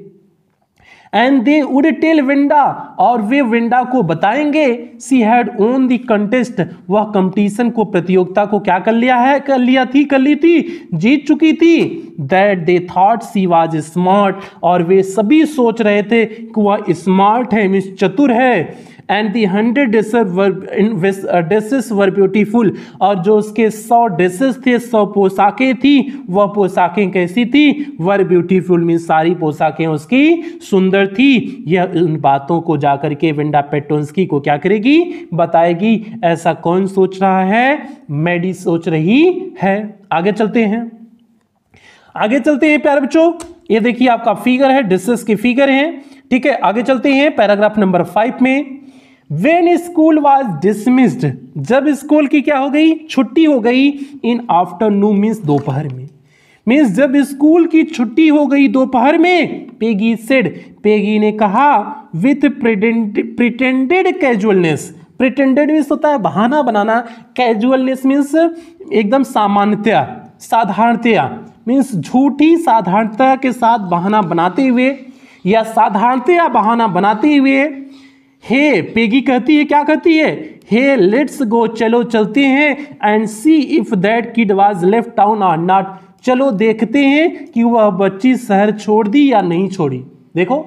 And they would tell Wanda, और वे वेंडा को बताएंगे, she had won the contest, वह कंपटीशन को, प्रतियोगिता को क्या कर लिया है, कर ली थी, जीत चुकी थी। That they thought she was smart, और वे सभी सोच रहे थे कि वह स्मार्ट है, मीन्स चतुर है। And the 100 dresses were beautiful, और जो उसके 100 ड्रेसेस थे, 100 पोशाकें थी, वह पोशाकें कैसी थी, वर ब्यूटीफुल मीन्स सारी पोशाकें उसकी सुंदर थी। यह उन बातों को जाकर के वेंडा पेट्रोन्स्की को क्या करेगी, बताएगी। ऐसा कौन सोच रहा है, मैडी सोच रही है। आगे चलते हैं, आगे चलते हैं प्यारे बच्चों, ये देखिए आपका फिगर है, ड्रेसेस के फिगर हैं, ठीक है। आगे चलते हैं पैराग्राफ नंबर 5 में। When school was dismissed, जब स्कूल की क्या हो गई, छुट्टी हो गई। इन आफ्टरनून मीन्स दोपहर में, मीन्स जब स्कूल की छुट्टी हो गई दोपहर में। पेगी सेड, पेगी ने कहा, with pretended casualness, pretended means होता है बहाना बनाना, कैजुअलनेस मीन्स एकदम सामान्यतया, साधारणतया मीन्स झूठी साधारणता के साथ बहाना बनाते हुए, या साधारणतया बहाना बनाते हुए। हे पेगी कहती है, क्या कहती है, हे लेट्स गो, चलो चलते हैं, and see if that kid was left town और नॉट, चलो देखते हैं कि वह बच्ची शहर छोड़ दी या नहीं छोड़ी। देखो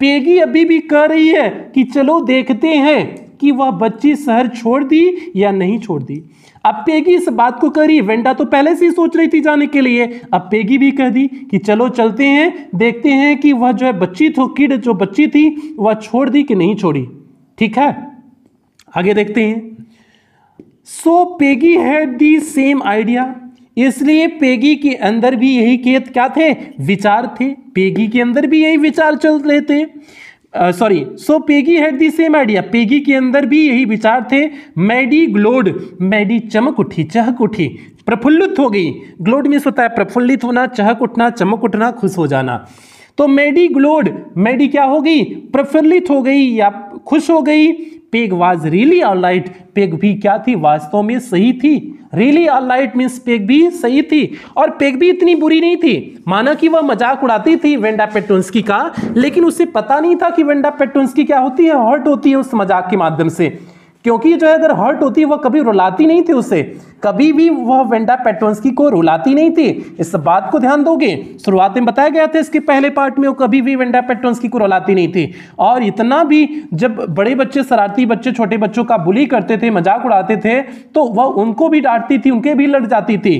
पेगी अभी भी कह रही है कि चलो देखते हैं कि वह बच्ची शहर छोड़ दी या नहीं छोड़ दी। अब पेगी इस बात को कह रही, वेंडा तो पहले से ही सोच रही थी जाने के लिए, अब पेगी भी कह दी कि चलो चलते हैं, देखते हैं कि वह जो है बच्ची तो किड जो बच्ची थी वह छोड़ दी कि नहीं छोड़ी। ठीक है, आगे देखते हैं। So Peggy had the same idea, इसलिए पेगी के अंदर भी यही क्या थे, विचार थे। पेगी के अंदर भी यही विचार चल रहे थे। So Peggy had the same idea, Peggy के अंदर भी यही विचार थे। मैडी ग्लोड, मैडी चमक उठी, चहक उठी, प्रफुल्लित हो गई। ग्लोड मीन्स होता है प्रफुल्लित होना, चहक उठना, चमक उठना, खुश हो जाना। तो मैडी ग्लोड, मैडी क्या हो गई, प्रफुल्लित हो गई या खुश हो गई। Peg was really alright, peg भी क्या थी, वास्तव में सही थी। रियली ऑलराइट मीन्स पेग भी सही थी, और पेग भी इतनी बुरी नहीं थी। माना कि वह मजाक उड़ाती थी वेंडा पेट्रोन्स्की का, लेकिन उसे पता नहीं था कि वेंडा पेट्रोन्स्की क्या होती है, हर्ट होती है उस मजाक के माध्यम से। क्योंकि जो है अगर हर्ट होती है वह कभी रुलाती नहीं थी उसे, कभी भी वह वेंडा पेट्रोन्स्की को रुलाती नहीं थी। इस बात को ध्यान दोगे, शुरुआत में बताया गया था इसके पहले पार्ट में, वो कभी भी वेंडा पेट्रोन्स्की को रुलाती नहीं थी। और इतना भी जब बड़े बच्चे, शरारती बच्चे, छोटे बच्चों का बुली करते थे, मजाक उड़ाते थे, तो वह उनको भी डांटती थी, उनके भी लड़ जाती थी।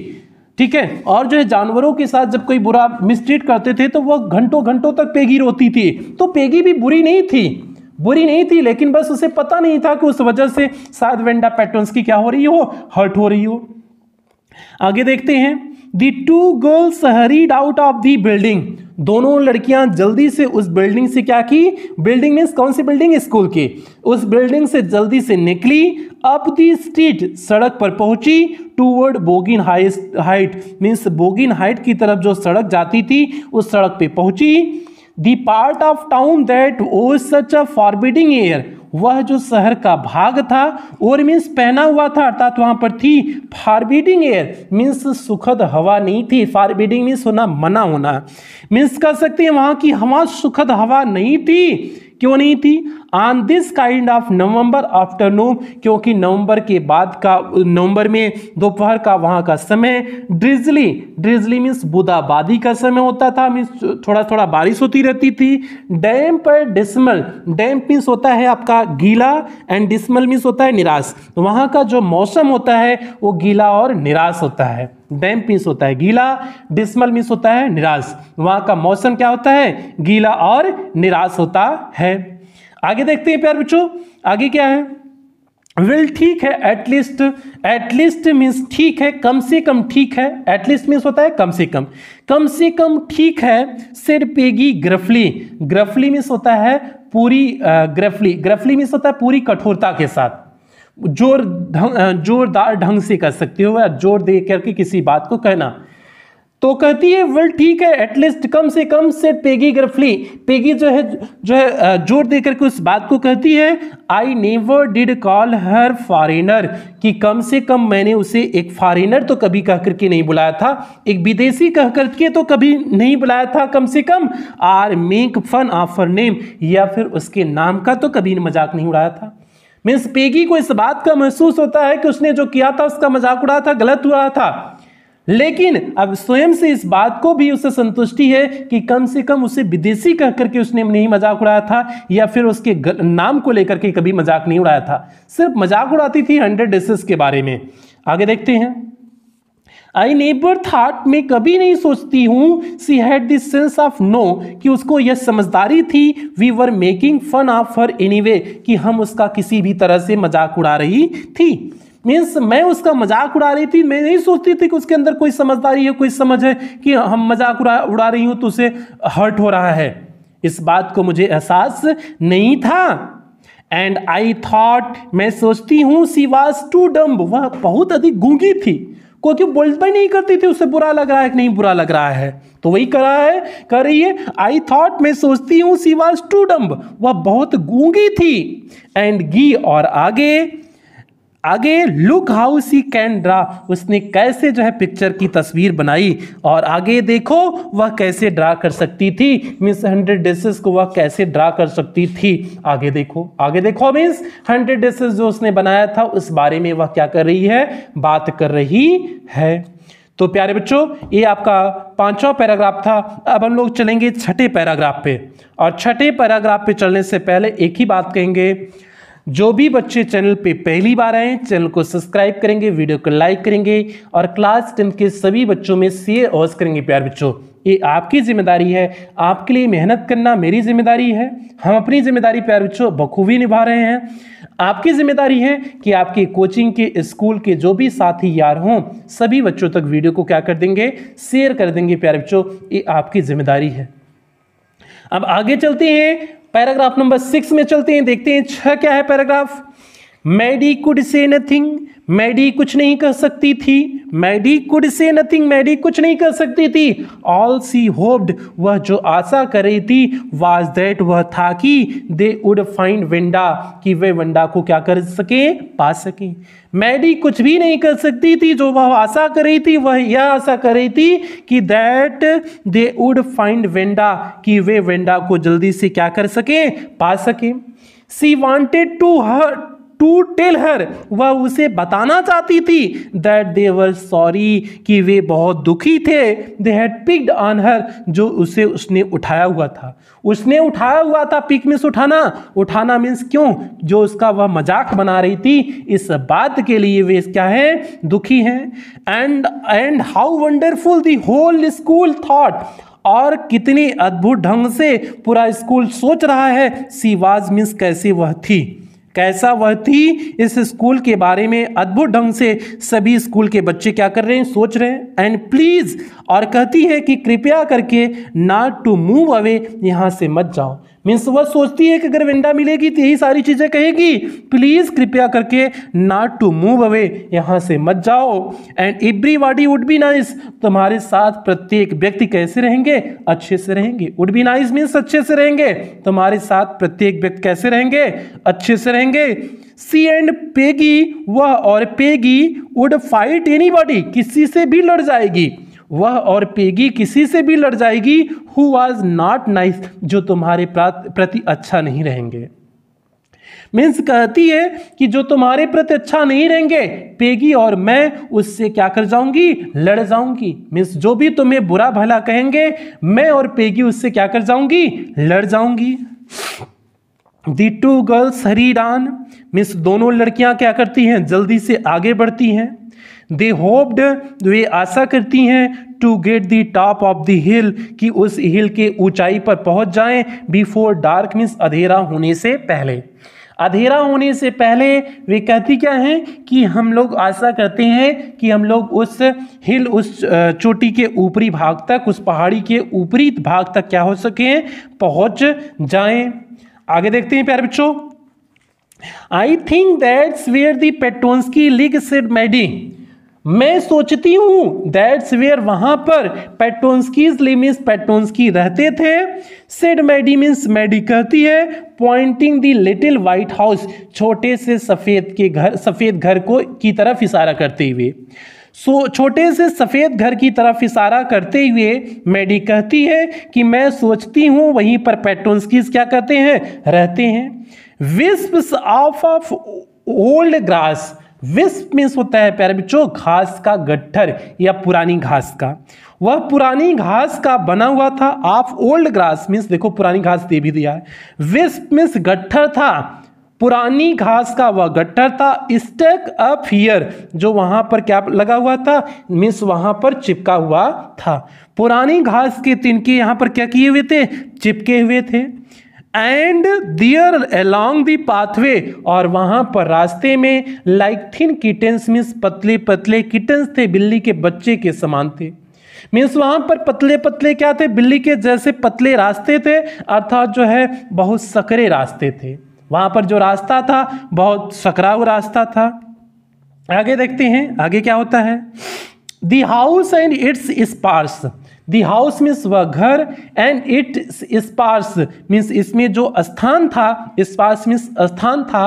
ठीक है, और जो है जानवरों के साथ जब कोई बुरा मिसट्रीट करते थे तो वह घंटों घंटों तक पेगी रोती थी। तो पेगी भी बुरी नहीं थी, लेकिन बस उसे पता नहीं था कि उस वजह से शायद वेंडा पेट्रोन्स्की क्या हो रही हो, हर्ट हो रही हो। आगे देखते हैं। The two girls hurried out of the building, दोनों लड़कियां जल्दी से उस बिल्डिंग से क्या की, बिल्डिंग मीन्स कौन सी बिल्डिंग, स्कूल की, उस बिल्डिंग से जल्दी से निकली। अप दी स्ट्रीट, सड़क पर पहुंची। टूवर्ड बोगिन हाइट मीन्स बोगिन हाइट की तरफ जो सड़क जाती थी उस सड़क पे पहुंची। The part of town that ओज सच अ फॉरबिडिंग एयर, वह जो शहर का भाग था, और मीन्स पहना हुआ था, अर्थात वहां पर थी फॉरबिडिंग एयर मीन्स सुखद हवा नहीं थी। फॉरबिडिंग मीन्स होना, मना होना, मीन्स कह सकते हैं वहां की हवा सुखद हवा नहीं थी। क्यों नहीं थी, on this kind of November afternoon, क्योंकि नवंबर के बाद का, नवंबर में दोपहर का वहां का समय ड्रिजली मीन्स बूंदाबांदी का समय होता था, मीन्स थोड़ा थोड़ा बारिश होती रहती थी। डैम्प डिस्मल, डैम्प मीन्स होता है आपका गीला, एंड डिस्मल मीन्स होता है निराश। तो वहां का जो मौसम होता है वो गीला और निराश होता है। डैम्प मीन्स होता है गीला, डिस्मल मीन्स होता है निराश। वहां का मौसम क्या होता है, गीला और निराश होता है। आगे देखते हैं प्यारे बच्चों, आगे क्या है। वेल ठीक है, एटलीस्ट मीन्स ठीक है, कम से कम ठीक है। एटलीस्ट मीन्स होता है कम से कम ठीक है। सेड पेगी ग्रफली मीन्स होता है पूरी, ग्रफली मीन्स होता है पूरी कठोरता के साथ, जोरदार ढंग से कर सकते हो या जोर दे करके किसी बात को कहना। तो कहती है वेल ठीक है, एटलीस्ट कम से कम से पेगी ग्रफली, पेगी जो है जोर दे करके उस बात को कहती है। I never did call her foreigner, कि कम से कम मैंने उसे एक फॉरेनर तो कभी कह करके नहीं बुलाया था, एक विदेशी कह करके तो कभी नहीं बुलाया था कम से कम। Or make fun of her name, या फिर उसके नाम का तो कभी मजाक नहीं उड़ाया था। मीन्स पेगी को इस बात का महसूस होता है कि उसने जो किया था उसका मजाक उड़ाया था, गलत उड़ाया था, लेकिन अब स्वयं से इस बात को भी उसे संतुष्टि है कि कम से कम उसे विदेशी कह करके उसने नहीं मजाक उड़ाया था, या फिर उसके नाम को लेकर के कभी मजाक नहीं उड़ाया था, सिर्फ मजाक उड़ाती थी 100 डिशेस के बारे में। आगे देखते हैं। आई नेवर थॉट, मैं कभी नहीं सोचती हूँ, she had this sense of no, कि उसको यह समझदारी थी, we were making fun of her anyway, कि हम उसका किसी भी तरह से मजाक उड़ा रही थी। मीन्स मैं उसका मजाक उड़ा रही थी, मैं नहीं सोचती थी कि उसके अंदर कोई समझदारी है, कोई समझ है कि हम मजाक उड़ा रही हूँ तो उसे हर्ट हो रहा है, इस बात को मुझे एहसास नहीं था। एंड आई थॉट, मैं सोचती हूँ, सी वॉज टू डम्ब, वह बहुत अधिक गूंगी थी, क्योंकि बोलती नहीं करती थी, उसे बुरा लग रहा है कि नहीं बुरा लग रहा है, तो वही कर रही है। आई थॉट, मैं सोचती हूँ, सी वॉज टू डम्ब, वह बहुत गूंगी थी। एंड गी, और आगे look how she can draw, उसने कैसे जो है पिक्चर की तस्वीर बनाई, और आगे देखो वह कैसे ड्रा कर सकती थी, मीन्स 100 डिशेस को वह कैसे ड्रा कर सकती थी। आगे देखो मीन्स 100 डिशेस जो उसने बनाया था उस बारे में वह क्या कर रही है, बात कर रही है। तो प्यारे बच्चों, ये आपका 5वां पैराग्राफ था। अब हम लोग चलेंगे 6ठे पैराग्राफ पे, और 6ठे पैराग्राफ पे चलने से पहले एक ही बात कहेंगे, जो भी बच्चे चैनल पे पहली बार आए चैनल को सब्सक्राइब करेंगे, वीडियो को लाइक करेंगे और क्लास 10 के सभी बच्चों में शेयर अवश्य करेंगे। प्यार बच्चों, ये आपकी जिम्मेदारी है, आपके लिए मेहनत करना मेरी जिम्मेदारी है। हम अपनी जिम्मेदारी प्यार बच्चों बखूबी निभा रहे हैं। आपकी जिम्मेदारी है कि आपके कोचिंग के, स्कूल के जो भी साथी यार हों सभी बच्चों तक वीडियो को क्या कर देंगे, शेयर कर देंगे। प्यार बच्चों, ये आपकी जिम्मेदारी है। अब आगे चलते हैं, पैराग्राफ नंबर 6 में चलते हैं, देखते हैं 6 क्या है paragraph. Maddie could say nothing, Maddie कुछ नहीं कर सकती थी। Maddie could say nothing, Maddie कुछ नहीं कर सकती थी। ऑल सी होप्ड, वह जो आशा कर रही थी, वाज दैट, वह था कि दे वुड फाइंड वेंडा, कि वे वेंडा को क्या कर सके, पा सके। मैडी कुछ भी नहीं कर सकती थी, जो वह आशा कर रही थी वह यह आशा कर रही थी कि that they would find Wanda, कि वे वेंडा को जल्दी से क्या कर सके, पा सके। सी वांटेड टू टेल हर, वह उसे बताना चाहती थी दैट दे वर सॉरी, कि वे बहुत दुखी थे। They had picked on her, जो उसने उठाया हुआ था, उसने उठाया हुआ था। पिक मीन्स उठाना, उठाना मीन्स क्यों, जो उसका वह मजाक बना रही थी, इस बात के लिए वे क्या है, दुखी हैं। And how wonderful the whole school thought, और कितनी अद्भुत ढंग से पूरा स्कूल सोच रहा है। सी वाज मीन्स कैसे वह थी, कैसा वह थी, इस स्कूल के बारे में अद्भुत ढंग से सभी स्कूल के बच्चे क्या कर रहे हैं, सोच रहे हैं। एंड प्लीज, और कहती है कि कृपया करके नॉट टू मूव अवे, यहाँ से मत जाओ। मीन्स वह सोचती है कि अगर वेंडा मिलेगी तो यही सारी चीजें कहेगी, प्लीज कृपया करके नॉट टू मूव अवे, यहाँ से मत जाओ। And everybody would be nice, तुम्हारे साथ प्रत्येक व्यक्ति कैसे रहेंगे, अच्छे से रहेंगे। वुड बी नाइस मीन्स अच्छे से रहेंगे, तुम्हारे साथ प्रत्येक व्यक्ति कैसे रहेंगे, अच्छे से रहेंगे। सी एंड पेगी, वह और पेगी वुड फाइट एनीबॉडी, किसी से भी लड़ जाएगी। वह और पेगी किसी से भी लड़ जाएगी। हु वाज नॉट नाइस, जो तुम्हारे प्रति अच्छा नहीं रहेंगे। मीन्स कहती है कि जो तुम्हारे प्रति अच्छा नहीं रहेंगे, पेगी और मैं उससे क्या कर जाऊंगी, लड़ जाऊंगी। मीन्स जो भी तुम्हें बुरा भला कहेंगे, मैं और पेगी उससे क्या कर जाऊंगी, लड़ जाऊंगी। The two girls hurried on, means दोनों लड़कियां क्या करती हैं, जल्दी से आगे बढ़ती हैं। दे होप्ड, वे आशा करती हैं, to get the top of the hill, कि उस हिल के ऊंचाई पर पहुंच जाएं। बिफोर डार्क मीन्स अंधेरा होने से पहले, अंधेरा होने से पहले वे कहती क्या हैं कि हम लोग आशा करते हैं कि हम लोग उस हिल, उस चोटी के ऊपरी भाग तक, उस पहाड़ी के ऊपरी भाग तक क्या हो सके, पहुंच जाएं। आगे देखते हैं प्यारे बच्चों। I think that's where the Petronski live said Maddie, मैं सोचती हूं दैट्स वेयर, वहां पर पेट्रोन्स्कीज मीन्स पेट्रोन्स्की रहते थे। सेड मैडी मीन्स मैडी कहती है, Poynting the little white house, छोटे से सफेद घर को की तरफ इशारा करते हुए। छोटे से सफेद घर की तरफ इशारा करते हुए मैडी कहती है कि मैं सोचती हूं वहीं पर पेट्रोन्स्कीज क्या करते हैं, रहते हैं। Wisps of old grass, wisp means होता है प्यारे बच्चों घास का गट्ठर या पुरानी घास का, वह पुरानी घास का बना हुआ था। ऑफ ओल्ड ग्रास मीन्स देखो पुरानी घास दे भी दिया है। विस्प मीन्स गट्ठर था, पुरानी घास का वह गट्ठर था। स्टक अप हियर, जो वहां पर क्या लगा हुआ था, मीन्स वहां पर चिपका हुआ था। पुरानी घास के तिनके यहां पर क्या किए हुए थे, चिपके हुए थे। And there along the pathway, और वहां पर रास्ते में लाइक थिन किटेंस मीन्स पतले पतले किटेंस थे, बिल्ली के बच्चे के समान थे। मीन्स वहां पर पतले पतले क्या थे, बिल्ली के जैसे पतले रास्ते थे, अर्थात जो है बहुत सकरे रास्ते थे। वहां पर जो रास्ता था बहुत सकराऊ रास्ता था। आगे देखते हैं आगे क्या होता है। The house and its spars, the house means वह घर, एंड इट स्पार्स मीन्स इसमें जो स्थान था, स्पार्स मीन्स स्थान था।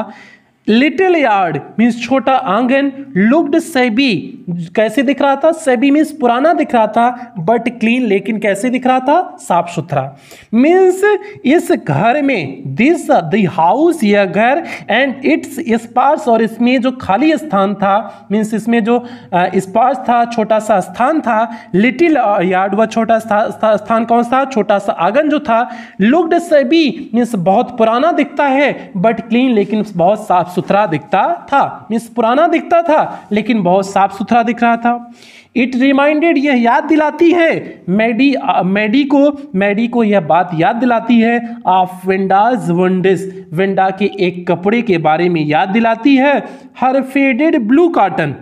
लिटिल यार्ड मीन्स छोटा आंगन, लुक्ड सेबी कैसे दिख रहा था, सेबी मीन्स पुराना दिख रहा था, बट क्लीन लेकिन कैसे दिख रहा था, साफ सुथरा। मीन्स इस घर में दिस द हाउस, यह घर, एंड इट्स स्पार्स और इसमें जो खाली स्थान था, मीन्स इसमें जो स्पार्स था, छोटा सा स्थान था, लिटिल यार्ड वह छोटा स्थान कौन सा, छोटा सा आंगन जो था, लुक्ड सेबी मीन्स बहुत पुराना दिखता है, बट क्लीन लेकिन बहुत साफ सुथरा दिखता था। मीन्स पुराना दिखता था लेकिन बहुत साफ सुथरा दिख रहा था। इट रिमाइंडेड यह याद दिलाती है मैडी को यह बात याद दिलाती है ऑफ वेंडाज वंडेस, वेंडा के एक कपड़े के बारे में याद दिलाती है। हर फेडेड ब्लू कॉटन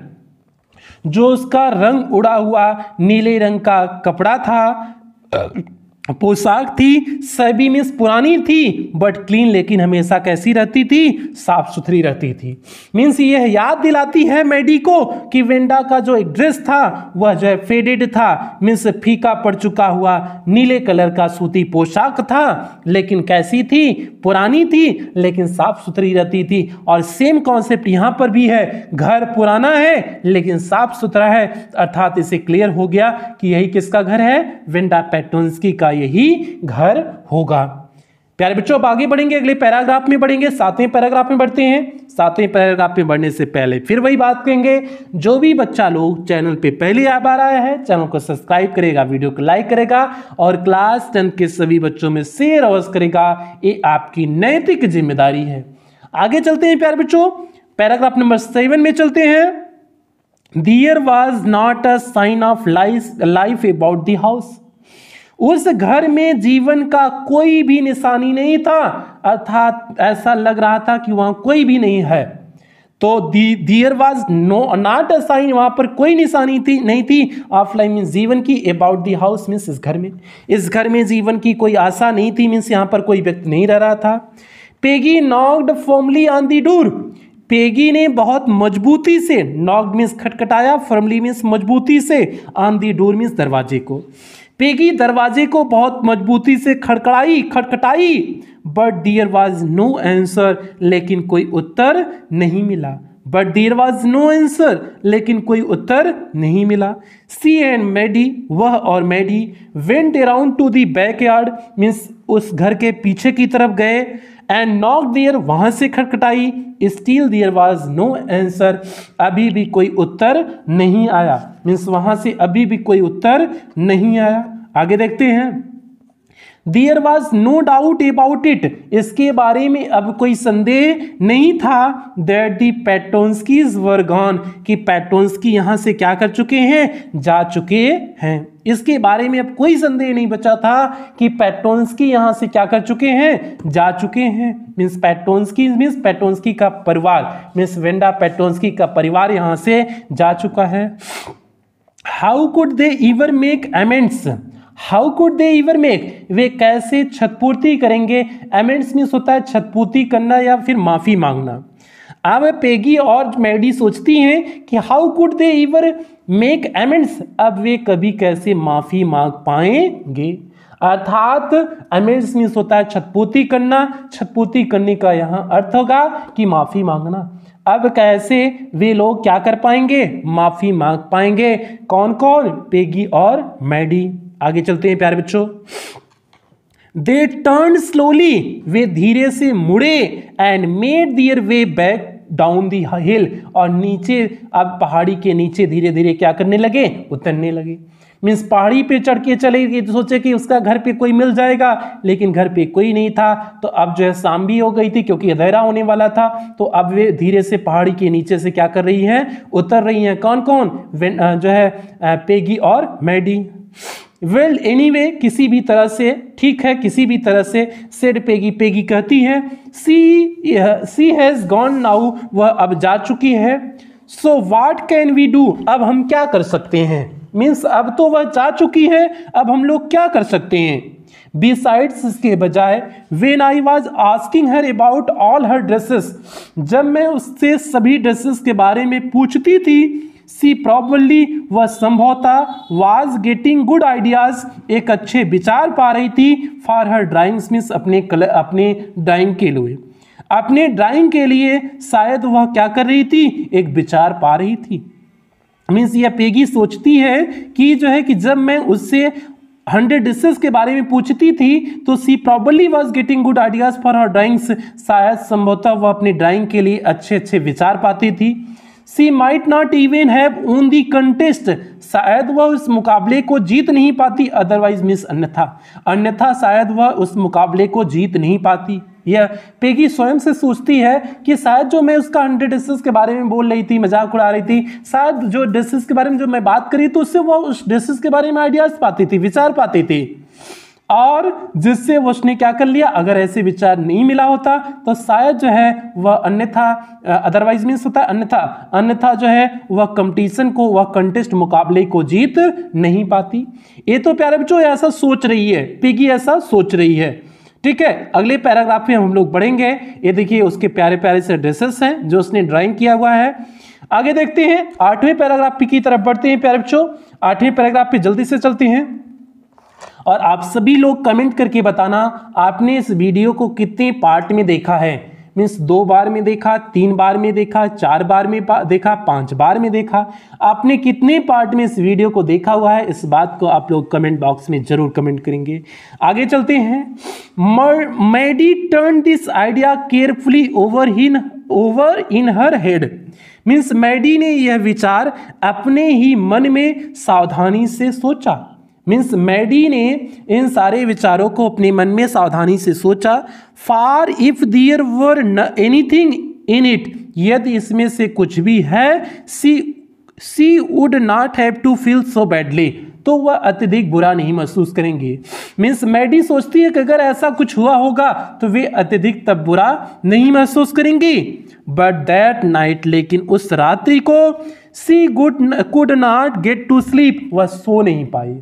जो उसका रंग उड़ा हुआ नीले रंग का कपड़ा था, पोशाक थी, सभी मीन्स पुरानी थी, बट क्लीन लेकिन हमेशा कैसी रहती थी, साफ सुथरी रहती थी। मीन्स यह याद दिलाती है मैडी को कि वेंडा का जो एक ड्रेस था वह जो है फेडेड था, मीन्स फीका पड़ चुका हुआ नीले कलर का सूती पोशाक था, लेकिन कैसी थी, पुरानी थी लेकिन साफ सुथरी रहती थी। और सेम कॉन्सेप्ट यहाँ पर भी है, घर पुराना है लेकिन साफ सुथरा है, अर्थात इसे क्लियर हो गया कि यही किसका घर है, वेंडा पेटोंस्की का यही घर होगा। प्यारे बच्चों अब आगे बढ़ेंगे, अगले पैराग्राफ में बढ़ेंगे, 7वें पैराग्राफ में बढ़ते हैं। 7वें पैराग्राफ में बढ़ने से पहले फिर वही बात कहेंगे, जो भी बच्चा लोग चैनल पे पहली बार आया है चैनल को सब्सक्राइब करेगा, वीडियो को लाइक करेगा और क्लास 10 के सभी बच्चों में शेयर अवश्य करेगा, ये आपकी नैतिक जिम्मेदारी है। आगे चलते हैं प्यारे बच्चों, पैराग्राफ नंबर 7 में चलते हैं। There was not a sign of life about the house. उस घर में जीवन का कोई भी निशानी नहीं था, अर्थात ऐसा लग रहा था कि वहां कोई भी नहीं है। तो there was not a sign, वहां पर कोई निशानी नहीं थी ऑफ लाइफ मीन्स जीवन की, अबाउट द हाउस मीन्स इस घर में जीवन की कोई आशा नहीं थी, मीन्स यहां पर कोई व्यक्ति नहीं रह रहा था। Peggy knocked firmly on the door, Peggy ने बहुत मजबूती से, नॉक्ड मीन्स खटखटाया, फर्मली मीन्स मजबूती से, ऑन द डोर मीन्स दरवाजे को। पेगी दरवाजे को बहुत मजबूती से खटखटाई, but there was no answer, लेकिन कोई उत्तर नहीं मिला। But there was no answer, लेकिन कोई उत्तर नहीं मिला। सी एंड मैडी, वह और Maddie, went around to the backyard means उस घर के पीछे की तरफ गए, एंड नॉक देयर, वहां से खटखटाई, still there was no answer, अभी भी कोई उत्तर नहीं आया, मीन्स वहां से अभी भी कोई उत्तर नहीं आया। आगे देखते हैं। There was no doubt about it, इसके बारे में अब कोई संदेह नहीं था, दैट दी पेटोंस्कीज वर गॉन, कि पेटोंस्की यहाँ से क्या कर चुके हैं, जा चुके हैं। इसके बारे में अब कोई संदेह नहीं बचा था कि पेटोंस्की यहाँ से क्या कर चुके हैं, जा चुके हैं। मीन्स पेटोंस्की का परिवार, मीन्स वेंडा पेटोंस्की का परिवार यहाँ से जा चुका है। How could they ever make amends, how could they ever make, वे कैसे क्षतिपूर्ति करेंगे। अमेंड्स मीन्स होता है क्षतिपूर्ति करना या फिर माफी मांगना। अब पेगी और मैडी सोचती हैं कि how could they ever make amends, अब वे कभी कैसे माफी मांग पाएंगे। अर्थात अमेंड्स मीन्स होता है क्षतिपूर्ति करना, क्षतिपूर्ति करने का यहाँ अर्थ होगा कि माफी मांगना। अब कैसे वे लोग क्या कर पाएंगे, माफी मांग पाएंगे। कौन कौन, पेगी और मैडी। आगे चलते हैं प्यारे बच्चों। दे टर्न स्लोली, वे धीरे से मुड़े, and made their way back down the hill, और नीचे अब पहाड़ी के नीचे धीरे धीरे क्या करने लगे, उतरने लगे। मीन्स पहाड़ी पे चढ़ के चले गए, तो सोचे कि उसका घर पे कोई मिल जाएगा, लेकिन घर पे कोई नहीं था। तो अब जो है शाम भी हो गई थी क्योंकि अंधेरा होने वाला था, तो अब वे धीरे से पहाड़ी के नीचे से क्या कर रही हैं, उतर रही हैं। कौन कौन, जो है पेगी और मैडी। वेल एनीवे, किसी भी तरह से, ठीक है, किसी भी तरह से, सेड पेगी, पेगी कहती है, सी हैज गॉन नाउ, वह अब जा चुकी है। So what can we do, अब हम क्या कर सकते हैं। मीन्स अब तो वह जा चुकी है, अब हम लोग क्या कर सकते हैं। बिसाइड्स, इसके बजाय, when I was asking her about all her dresses, जब मैं उससे सभी ड्रेसेस के बारे में पूछती थी, सी प्रॉबली, वह संभवतः वाज गेटिंग गुड आइडियाज, एक अच्छे विचार पा रही थी, फॉर हर ड्राइंग्स मीन्स अपने ड्राइंग के लिए। अपने ड्राइंग के लिए शायद वह क्या कर रही थी, एक विचार पा रही थी। मीन्स यह पेगी सोचती है कि जो है कि जब मैं उससे 100 डिशेस के बारे में पूछती थी तो she probably was getting good ideas for her drawings, शायद संभवतः वह अपनी ड्राइंग के लिए अच्छे अच्छे विचार पाती थी। She might not even have won the contest, शायद वह उस मुकाबले को जीत नहीं पाती, अदरवाइज मिस अन्यथा शायद वह उस मुकाबले को जीत नहीं पाती। यह पेगी स्वयं से सोचती है कि शायद जो मैं उसका 100 डिशेस के बारे में बोल रही थी, मजाक उड़ा रही थी, शायद जो डिशेस के बारे में जो मैं बात करी तो उससे वो उस डिशेस के बारे में आइडियाज पाती थी, विचार पाती थी, और जिससे वो उसने क्या कर लिया, अगर ऐसे विचार नहीं मिला होता तो शायद जो है वह अन्यथा अदरवाइज मीन्स होता है अन्यथा जो है वह कंपटीशन को, वह कंटेस्ट मुकाबले को जीत नहीं पाती। ये तो प्यारे बच्चों ऐसा सोच रही है, पेगी ऐसा सोच रही है। ठीक है, अगले पैराग्राफ में हम लोग बढ़ेंगे। ये देखिए उसके प्यारे प्यारे से ड्रेसेस हैं जो उसने ड्राइंग किया हुआ है। आगे देखते हैं 8वें पैराग्राफ की तरफ बढ़ते हैं प्यारे बच्चों। 8वें पैराग्राफ पे जल्दी से चलते हैं और आप सभी लोग कमेंट करके बताना आपने इस वीडियो को कितने पार्ट में देखा है। मीन्स 2 बार में देखा, 3 बार में देखा, 4 बार में देखा, 5 बार में देखा, आपने कितने पार्ट में इस वीडियो को देखा हुआ है, इस बात को आप लोग कमेंट बॉक्स में जरूर कमेंट करेंगे। आगे चलते हैं। Maddie turn this idea carefully over in her head. Means Maddie ने यह विचार अपने ही मन में सावधानी से सोचा। मीन्स मैडी ने इन सारे विचारों को अपने मन में सावधानी से सोचा। For if there were anything in it, यदि इसमें से कुछ भी है, she would not have to feel so badly, तो वह अत्यधिक बुरा नहीं महसूस करेंगे। मीन्स मैडी सोचती है कि अगर ऐसा कुछ हुआ होगा तो वे अत्यधिक तब बुरा नहीं महसूस करेंगी। बट दैट नाइट, लेकिन उस रात्रि को she could not get to sleep, वह सो नहीं पाई।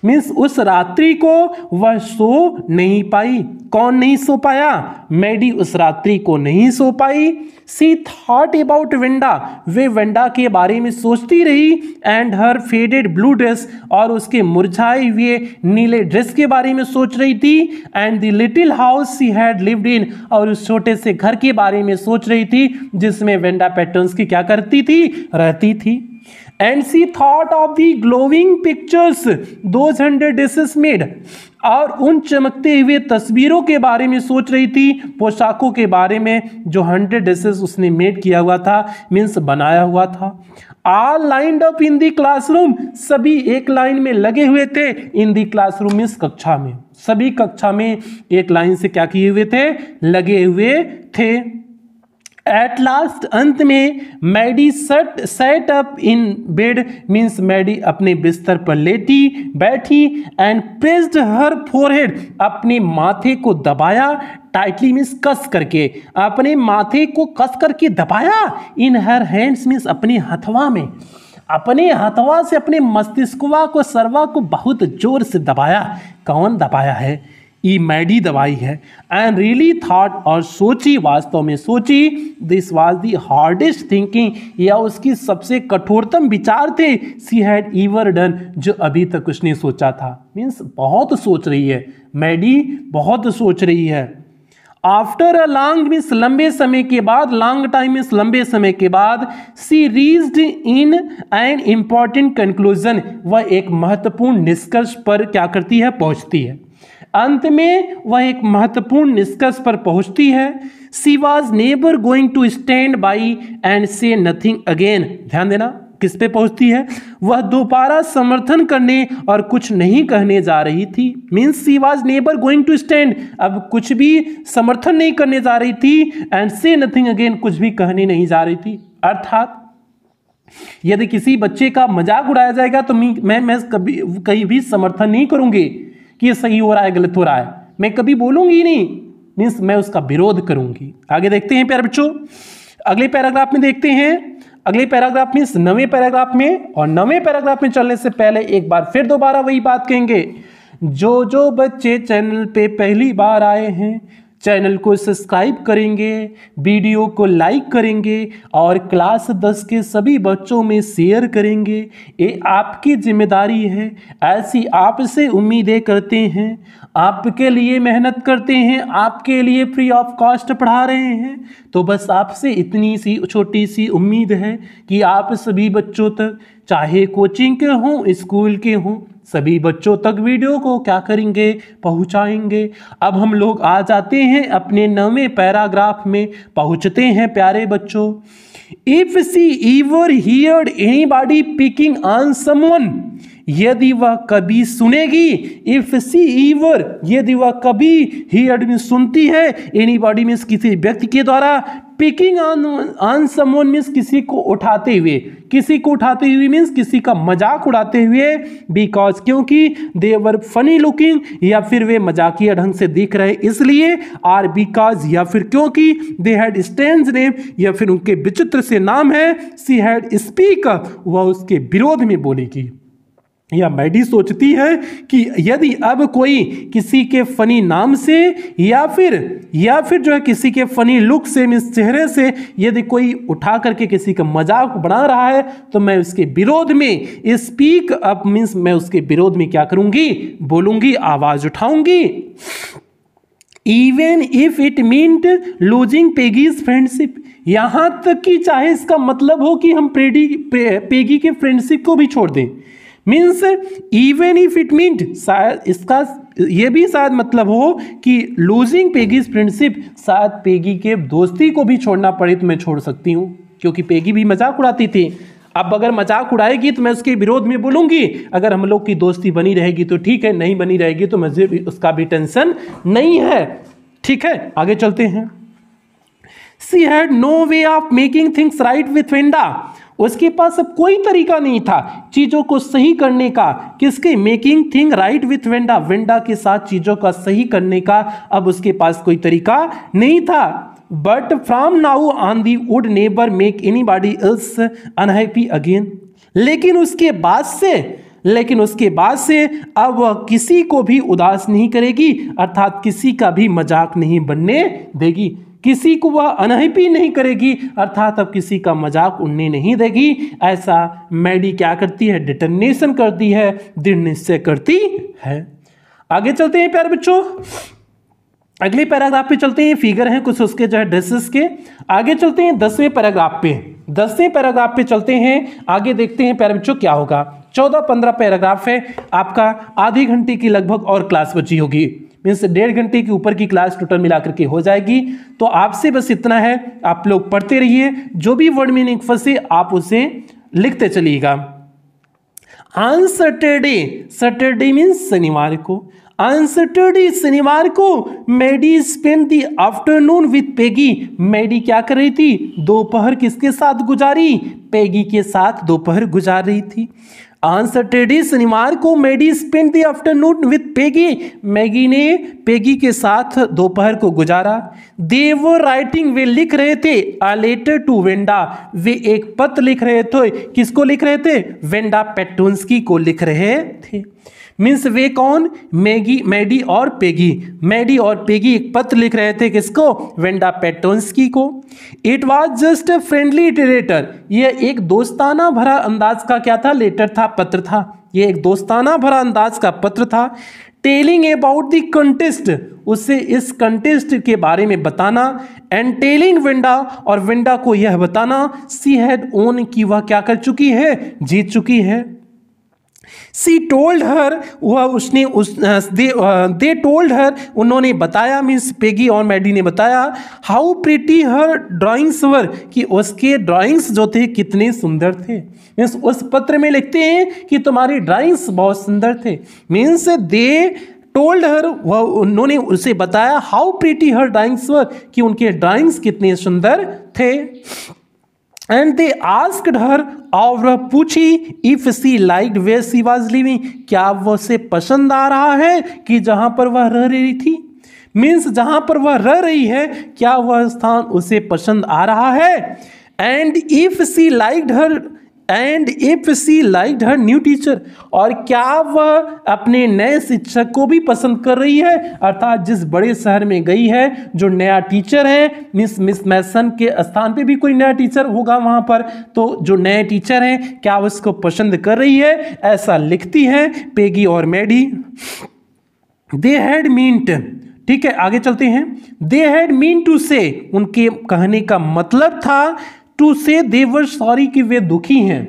मीन्स उस रात्रि को वह सो नहीं पाई। कौन नहीं सो पाया? मैडी उस रात्रि को नहीं सो पाई। सी थॉट अबाउट वेंडा, वे वेंडा के बारे में सोचती रही। And her faded blue dress, और उसके मुरझाए हुए नीले ड्रेस के बारे में सोच रही थी। And the little house she had lived in, और उस छोटे से घर के बारे में सोच रही थी जिसमें वेंडा पैटर्न्स की क्या करती थी, रहती थी। And she thought of the glowing pictures those 100 dishes made, और उन चमकते हुए तस्वीरों के बारे में सोच रही थी, पोशाकों के बारे में जो 100 डिशेस उसने मेड किया हुआ था, मीन्स बनाया हुआ था। All lined up in the classroom, सभी एक लाइन में लगे हुए थे। In the classroom मीन्स कक्षा में, सभी कक्षा में एक लाइन से क्या किए हुए थे, लगे हुए थे। एट लास्ट, अंत में Maddie set up in bed, means Maddie अपने बिस्तर पर बैठी। एंड प्रेस्ड हर फोरहेड, अपने माथे को दबाया। टाइटली मीन्स कस करके, अपने माथे को कस करके दबाया। इन हर हैंड्स मीन्स अपने हथवा में, अपने हथवा से अपने मस्तिष्कवा को, सर्वा को बहुत जोर से दबाया। कौन दबाया है? ई मैडी दवाई है। एंड रियली थॉट, और सोची, वास्तव में सोची। This was the hardest thinking, या उसकी सबसे कठोरतम विचार थे। सी हैड एवर डन, जो अभी तक उसने सोचा था। मीन्स बहुत सोच रही है मैडी, बहुत सोच रही है। आफ्टर अ लॉन्ग मीन्स लंबे समय के बाद, लॉन्ग टाइम मीन्स लंबे समय के बाद। She reached in an important conclusion, वह एक महत्वपूर्ण निष्कर्ष पर क्या करती है, पहुंचती है। अंत में वह एक महत्वपूर्ण निष्कर्ष पर पहुंचती है। She was never going to stand by and say nothing again. ध्यान देना, किस पे पहुंचती है? वह दोबारा समर्थन करने और कुछ नहीं कहने जा रही थी। Means she was never going to stand, अब कुछ भी समर्थन नहीं करने जा रही थी। एंड से नथिंग अगेन, कुछ भी कहने नहीं जा रही थी। अर्थात यदि किसी बच्चे का मजाक उड़ाया जाएगा तो मैं कभी कहीं भी समर्थन नहीं करूंगी कि ये सही हो रहा है, गलत हो रहा है, मैं कभी बोलूंगी नहीं। मीन्स मैं उसका विरोध करूंगी। आगे देखते हैं प्यारे बच्चों, अगले पैराग्राफ में देखते हैं। अगले पैराग्राफ मीन्स 9वें पैराग्राफ में, और 9वें पैराग्राफ में चलने से पहले एक बार फिर दोबारा वही बात कहेंगे। जो बच्चे चैनल पे पहली बार आए हैं, चैनल को सब्सक्राइब करेंगे, वीडियो को लाइक करेंगे और क्लास 10 के सभी बच्चों में शेयर करेंगे। ये आपकी जिम्मेदारी है। ऐसी आपसे उम्मीदें करते हैं, आपके लिए मेहनत करते हैं, आपके लिए फ्री ऑफ कॉस्ट पढ़ा रहे हैं। तो बस आपसे इतनी सी छोटी सी उम्मीद है कि आप सभी बच्चों तक, चाहे कोचिंग के हों, स्कूल के हों, सभी बच्चों तक वीडियो को क्या करेंगे, पहुंचाएंगे। अब हम लोग आ जाते हैं अपने 9वें पैराग्राफ में, पहुंचते हैं प्यारे बच्चों। If she ever heard anybody picking on someone, यदि वह कभी सुनेगी, इफ सी ईवर, यदि वह कभी हियर्ड मीन्स सुनती है, एनीबॉडी मीन्स किसी व्यक्ति के द्वारा, पिकिंग ऑन समवन मीन्स किसी को उठाते हुए, किसी को उठाते हुए मीन्स किसी का मजाक उड़ाते हुए, बिकॉज क्योंकि दे वर फनी लुकिंग, या फिर वे मजाकिया ढंग से दिख रहे इसलिए, आर बिकॉज या फिर क्योंकि, दे हैड स्ट्रेंज नेम या फिर उनके विचित्र से नाम है, सी हैड स्पीक वह उसके विरोध में बोलेगी। या मैडी सोचती है कि यदि अब कोई किसी के फनी नाम से या फिर जो है किसी के फनी लुक से मीन्स चेहरे से यदि कोई उठा करके किसी का मजाक बना रहा है तो मैं उसके विरोध में, स्पीक अप मीन्स मैं उसके विरोध में क्या करूंगी, बोलूंगी, आवाज उठाऊंगी। Even if it meant losing Peggy's friendship, यहां तक कि चाहे इसका मतलब हो कि हम पेगी के फ्रेंडशिप को भी छोड़ दें, means even if it meant, शायद इसका ये भी शायद मतलब हो कि लूजिंग पेगीज फ्रेंडशिप, शायद पेगी के दोस्ती को भी छोड़ना पड़े तो मैं छोड़ सकती हूँ, क्योंकि पेगी भी मजाक उड़ाती थी। अब अगर मजाक उड़ाएगी तो मैं उसके विरोध में बोलूंगी, अगर हम लोग की दोस्ती बनी रहेगी तो ठीक है, नहीं बनी रहेगी तो मुझे भी उसका भी टेंशन नहीं है। ठीक है, आगे चलते हैं। She had no way of making things right with Wanda, उसके पास अब कोई तरीका नहीं था चीजों को सही करने का, किसके, making thing right with Wanda, Wanda के साथ चीजों का सही करने का अब उसके पास कोई तरीका नहीं था। But from now on the wood never make anybody else unhappy again, लेकिन उसके बाद से अब वह किसी को भी उदास नहीं करेगी, अर्थात किसी का भी मजाक नहीं बनने देगी, किसी को वह अनहैप्पी नहीं करेगी, अर्थात अब किसी का मजाक उड़ने नहीं देगी। ऐसा मैडी क्या करती है, डिटर्मिनेशन करती है, दृढ़ निश्चय करती है। आगे चलते हैं प्यारे बच्चों, अगले पैराग्राफ पे चलते हैं। फिगर हैं कुछ उसके जो है ड्रेसेस के। आगे चलते हैं 10वें पैराग्राफ पे, 10वें पैराग्राफ पे चलते हैं। आगे देखते हैं प्यारे बच्चों क्या होगा। 14-15 पैराग्राफ है आपका, आधी घंटे की लगभग और क्लास बची होगी, मीन्स 1.5 घंटे के ऊपर की क्लास टोटल मिलाकर के हो जाएगी। तो आपसे बस इतना है, आप लोग पढ़ते रहिए, जो भी वर्ड मीनिंग फंसे आप उसे लिखते चलिएगा। ऑन सैटरडे, सैटरडे मीन्स शनिवार को, ऑन सैटरडे शनिवार को Maddie spend the afternoon with Peggy, Maddie क्या कर रही थी, दोपहर किसके साथ गुजारी, पेगी के साथ दोपहर गुजार रही थी। ऑन सैटरडे शनिवार को Maddie spend the afternoon with Peggy, Maggie ने पेगी के साथ दोपहर को गुजारा। दे वर राइटिंग, वे लिख रहे थे, अ लेटर टू वेंडा, वे एक पत्र लिख रहे थे, किसको लिख रहे थे, वेंडा पेटुन्स्की को लिख रहे थे। मीन्स वे कौन, मैडी और पेगी, मैडी और पेगी एक पत्र लिख रहे थे, किसको, वेंडा पेटुन्स्की को। It was just a friendly letter, यह एक दोस्ताना भरा अंदाज का क्या था, लेटर था, पत्र था, यह एक दोस्ताना भरा अंदाज का पत्र था। टेलिंग अबाउट द कंटेस्ट, उससे इस कंटेस्ट के बारे में बताना, एंड टेलिंग वेंडा, और वेंडा को यह बताना, सी हैड ओन, की वह क्या कर चुकी है, जीत चुकी है। सी टोल्ड हर, वह उसने दे टोल्ड हर, उन्होंने बताया, मीन्स पेगी और मैडी ने बताया, हाउ प्रिटी हर ड्राइंग्स वर, कि उसके ड्राइंग्स जो थे कितने सुंदर थे। मीन्स उस पत्र में लिखते हैं कि तुम्हारी ड्राइंग्स बहुत सुंदर थे। मीन्स दे टोल्ड हर, वह उन्होंने उसे बताया, हाउ प्रिटी हर ड्राइंग्स वर, कि उनके ड्राइंग्स कितने सुंदर थे। एंड दे आस्क्ड हर, और वह पूछी, if she liked where she was living, क्या वह उसे पसंद आ रहा है कि जहां पर वह रह रही थी, मीन्स जहां पर वह रह रही है क्या वह स्थान उसे पसंद आ रहा है। And if she liked her and if she liked her new teacher, और क्या वह अपने नए शिक्षक को भी पसंद कर रही है, अर्थात जिस बड़े शहर में गई है जो नया टीचर है, मिस मैसन के स्थान पे भी कोई नया टीचर होगा वहां पर, तो जो नए टीचर हैं क्या उसको पसंद कर रही है, ऐसा लिखती है पेगी और मैडी। दे हैड मीन्ट, ठीक है आगे चलते हैं। दे हैड मीन टू से, उनके कहने का मतलब था टू से दे वर सॉरी, कि वे दुखी हैं।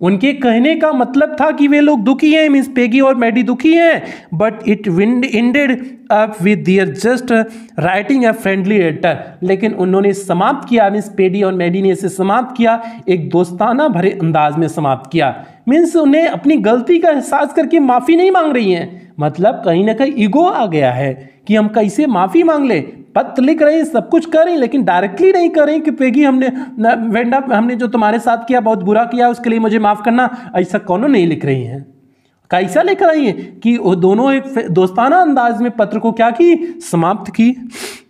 उनके कहने का मतलब था कि वे लोग दुखी हैं, मिस पेगी और मैडी दुखी हैं, but it ended up with their just writing a friendly letter, लेकिन उन्होंने समाप्त किया, मिस पेगी और मैडी ने इसे समाप्त किया एक दोस्ताना भरे अंदाज में समाप्त किया। मीन्स उन्हें अपनी गलती का एहसास करके माफ़ी नहीं मांग रही हैं, मतलब कहीं ना कहीं ईगो आ गया है कि हम कैसे माफ़ी मांग ले, पत्र लिख रहे हैं, सब कुछ कर रहे हैं, लेकिन डायरेक्टली नहीं कर रहे हैं कि पेगी वेंडा हमने जो तुम्हारे साथ किया बहुत बुरा किया, उसके लिए मुझे माफ़ करना, ऐसा कौन नहीं लिख रही हैं। कैसा लिख रही हैं कि वो दोनों एक दोस्ताना अंदाज में पत्र को क्या की, समाप्त की।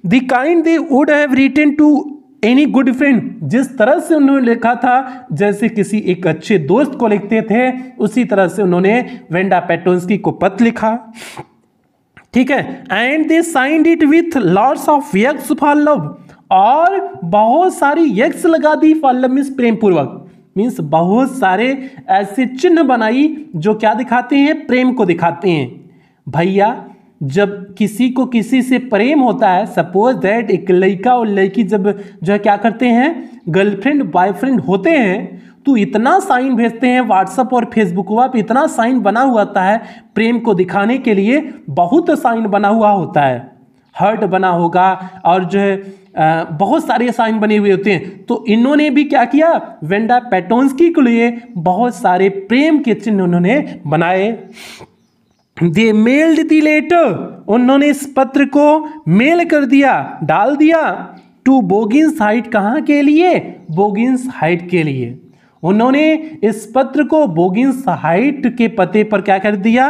The kind they would have written to any good friend, जिस तरह से उन्होंने लिखा था जैसे किसी एक अच्छे दोस्त को लिखते थे, उसी तरह से उन्होंने वेंडा पेटोंस्की को पत्र लिखा, ठीक है। And they signed it with lots of x for love, और बहुत सारी यक्स लगा दी, फॉर लव मीन्स प्रेम पूर्वक, मीन्स बहुत सारे ऐसे चिन्ह बनाई जो क्या दिखाते हैं, प्रेम को दिखाते हैं। भैया जब किसी को किसी से प्रेम होता है, सपोज दैट एक लड़का और लड़की जब जो है क्या करते हैं, गर्लफ्रेंड बॉयफ्रेंड होते हैं, तो इतना साइन भेजते हैं व्हाट्सअप और फेसबुक पे, इतना साइन बना हुआ होता है प्रेम को दिखाने के लिए, बहुत साइन बना हुआ होता है, हर्ट बना होगा और जो है बहुत सारे साइन बने हुए होते हैं। तो इन्होंने भी क्या किया, वेंडा पेटोंस्की के लिए बहुत सारे प्रेम के चिन्ह उन्होंने बनाए। दे मेल्ड द लेटर, उन्होंने इस पत्र को मेल कर दिया, डाल दिया, टू बोगिंस हाइट, कहाँ के लिए, बोगिंस हाइट के लिए। उन्होंने इस पत्र को बोगिंस हाइट के पते पर क्या कर दिया,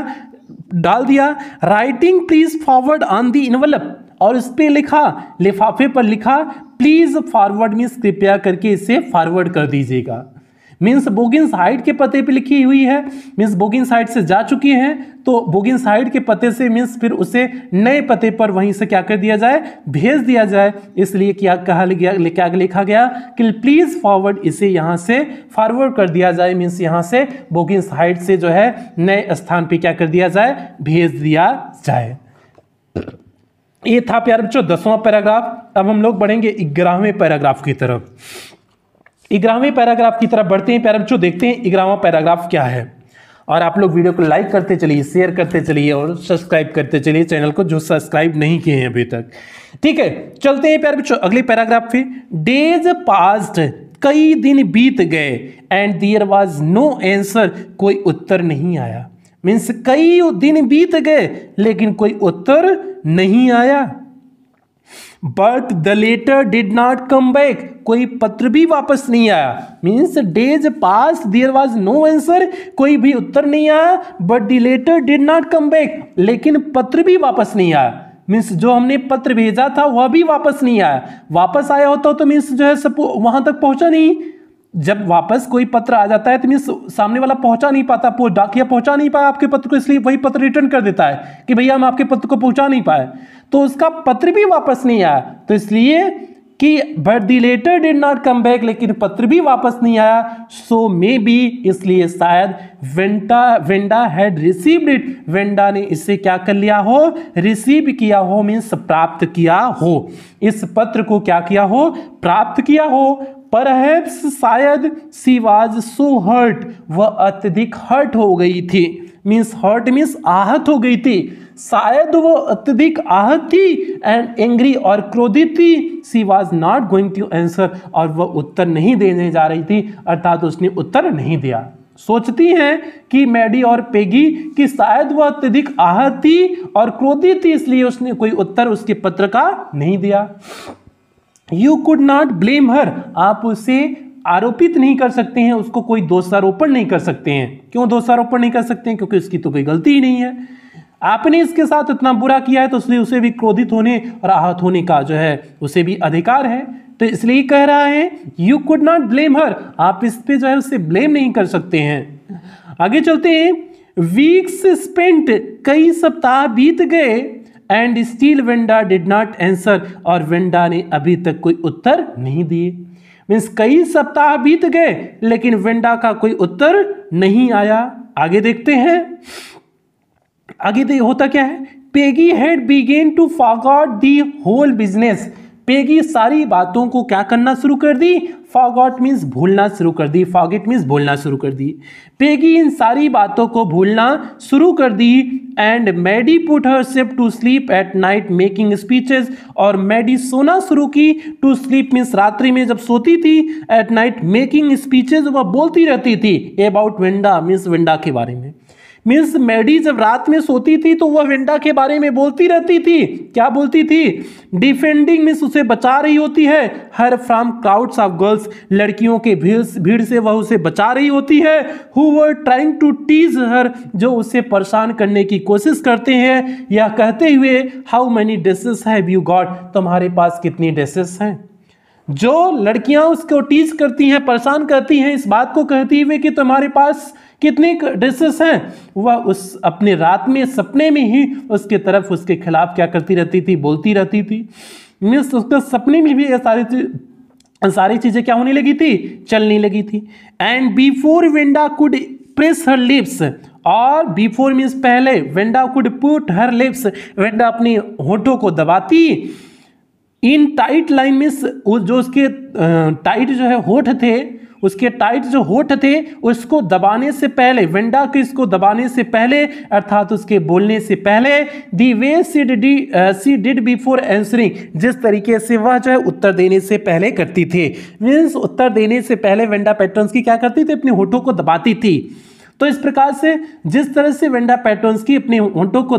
डाल दिया। Writing please forward on the envelope, और इस पे लिखा, लिफाफे पर लिखा प्लीज फॉरवर्ड, मीन्स कृपया करके इसे फॉरवर्ड कर दीजिएगा। मीन्स बोगिंस हाइट के पते पे लिखी हुई है, मीन्स बोगिंस हाइट से जा चुकी हैं, तो बोगिंस हाइट के पते से मीन्स फिर उसे नए पते पर वहीं से क्या कर दिया जाए, भेज दिया जाए। इसलिए क्या कहा गया, क्या लिखा गया कि प्लीज फॉरवर्ड, इसे यहाँ से फॉरवर्ड कर दिया जाए, मीन्स यहाँ से बोगिंस हाइट से जो है नए स्थान पे क्या कर दिया जाए, भेज दिया जाए। ये था प्यारे बच्चों 10वां पैराग्राफ। अब हम लोग बढ़ेंगे 11वें पैराग्राफ की तरफ। 11वें पैराग्राफ की तरफ बढ़ते हैं प्यारे बच्चों, देखते हैं 11वां पैराग्राफ क्या है। और आप लोग वीडियो को लाइक करते चलिए, शेयर करते चलिए और सब्सक्राइब करते चलिए चैनल को, जो सब्सक्राइब नहीं किए हैं अभी तक। ठीक है, चलते हैं प्यारे बच्चों अगले पैराग्राफ पे। डेज पास्ट, कई दिन बीत गए, and there was no answer, कोई उत्तर नहीं आया। मीन्स कई दिन बीत गए लेकिन कोई उत्तर नहीं आया। But the letter did not come back, कोई पत्र भी वापस नहीं आया। Means days pass, there was no answer, कोई भी उत्तर नहीं आया। But the letter did not come back, लेकिन पत्र भी वापस नहीं आया। मीन्स जो हमने पत्र भेजा था वह भी वापस नहीं आया। वापस आया होता तो मीन्स जो है सब वहां तक पहुंचा नहीं। जब वापस कोई पत्र आ जाता है तो मीन्स सामने वाला पहुंचा नहीं पाता, डाकिया पहुंचा नहीं पाया आपके पत्र को, इसलिए वही पत्र रिटर्न कर देता है कि भैया हम आपके पत्र को पहुंचा नहीं पाए, तो उसका पत्र भी वापस नहीं आया। तो इसलिए कि but the letter did not come back, लेकिन पत्र भी वापस नहीं आया। सो मे बी, इसलिए शायद Wanda had received it, Wanda ने इसे क्या कर लिया हो, रिसीव किया हो, मीन्स प्राप्त किया हो। इस पत्र को क्या किया हो, प्राप्त किया हो। परहैप्स, शायद, सी वाज सो हर्ट, वह अत्यधिक हर्ट हो गई थी। मीन्स हर्ट मीन्स आहत हो गई थी, शायद वो अत्यधिक आहत थी। एंड एंग्री, और क्रोधित थी। She was not going to answer, और वह उत्तर नहीं देने जा रही थी, अर्थात उसने उत्तर नहीं दिया। सोचती हैं कि मैडी और पेगी कि शायद वह अत्यधिक आहत थी और क्रोधित थी, इसलिए उसने कोई उत्तर उसके पत्र का नहीं दिया। यू कुड नॉट ब्लेम हर, आप उसे आरोपित नहीं कर सकते हैं, उसको कोई दोषारोपण नहीं कर सकते हैं। क्यों दोषारोपण नहीं कर सकते हैं? क्योंकि उसकी तो कोई गलती ही नहीं है। आपने इसके साथ इतना बुरा किया है तो इसलिए उसे भी क्रोधित होने और आहत होने का जो है उसे भी अधिकार है। तो इसलिए कह रहा है यू कुड नॉट ब्लेम हर, आप इस पे जो है उससे ब्लेम नहीं कर सकते हैं। आगे चलते हैं। वीक्स स्पेंट, कई सप्ताह बीत गए, and still Wanda did not answer, और वेंडा ने अभी तक कोई उत्तर नहीं दिए। मीन्स कई सप्ताह बीत गए लेकिन वेंडा का कोई उत्तर नहीं आया। आगे देखते हैं, आगे होता क्या है। Peggy had begin to forgot the whole business, Peggy सारी बातों को क्या करना शुरू कर दी, फॉरगॉट मीन्स भूलना शुरू कर दी, फॉरगेट मीन्स भूलना शुरू कर दी। पेगी इन सारी बातों को भूलना शुरू कर दी। And Maddie put herself to sleep at night making speeches, और मैडी सोना शुरू की, टू स्लीप मीन्स रात्रि में जब सोती थी, एट नाइट मेकिंग स्पीचेस वह बोलती रहती थी, अबाउट वेंडा मीन्स वेंडा के बारे में। मीन्स मैडी जब रात में सोती थी तो वह वेंडा के बारे में बोलती रहती थी। क्या बोलती थी, डिफेंडिंग मीन्स उसे बचा रही होती है, her from crowds of girls, लड़कियों के भीड़ से वह उसे बचा रही होती है, who were trying to tease her, जो उसे परेशान करने की कोशिश करते हैं, यह कहते हुए how many dresses have you got, तुम्हारे पास कितनी ड्रेसेस हैं। जो लड़कियां उसको टीज करती हैं, परेशान करती हैं, इस बात को कहती हुए कि तुम्हारे पास कितनी ड्रेसेस हैं, वह उस अपने रात में सपने में ही उसके तरफ उसके खिलाफ क्या करती रहती थी, बोलती रहती थी। मीन्स उसके सपने में भी ये सारी चीजें क्या होने लगी थी, चलने लगी थी। And before Wanda could press her lips, और बिफोर मीन्स पहले, Wanda could put her lips, Wanda अपने होठों को दबाती, इन टाइट लाइन मीन्स जो उसके टाइट जो है होठ थे, उसके टाइट जो होठ थे उसको दबाने से पहले, वेंडा के इसको दबाने से पहले अर्थात उसके बोलने से पहले, दी वे सी डिड बिफोर आंसरिंग, जिस तरीके से वह जो है उत्तर देने से पहले करती थी। मीन्स उत्तर देने से पहले वेंडा पेट्रोन्स्की क्या करती थी, अपने होठों को दबाती थी। तो इस प्रकार से जिस तरह से वेंडा पेट्रोन्स्की अपने होठों को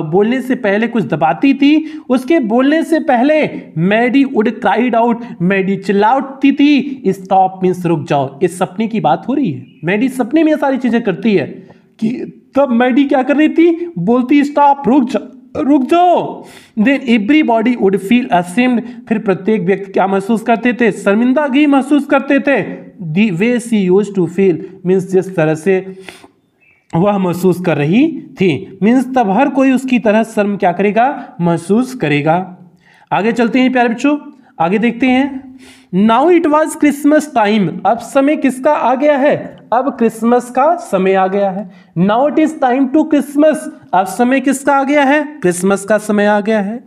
बोलने से पहले कुछ दबाती थी, उसके बोलने से पहले Maddie would cried out, Maddie चिल्लाती थी, स्टॉप मीन्स रुक जाओ। इस सपने की बात हो रही है, मैडी सपने में ये सारी चीजें करती है कि तब मैडी क्या कर रही थी, बोलती स्टॉप, रुक जाओ। Then everybody would feel ashamed, फिर प्रत्येक व्यक्ति क्या महसूस करते थे, शर्मिंदगी महसूस करते थे। दी वे सी यूज्ड टू फील मीन्स जिस तरह से वह महसूस कर रही थी, मीन्स तब हर कोई उसकी तरह शर्म क्या करेगा, महसूस करेगा। आगे चलते हैं प्यारे बच्चों, आगे देखते हैं। Now it was Christmas time, अब समय किसका आ गया है, अब क्रिसमस का समय आ गया है। Now it is time to Christmas, अब समय किसका आ गया है, क्रिसमस का समय आ गया है।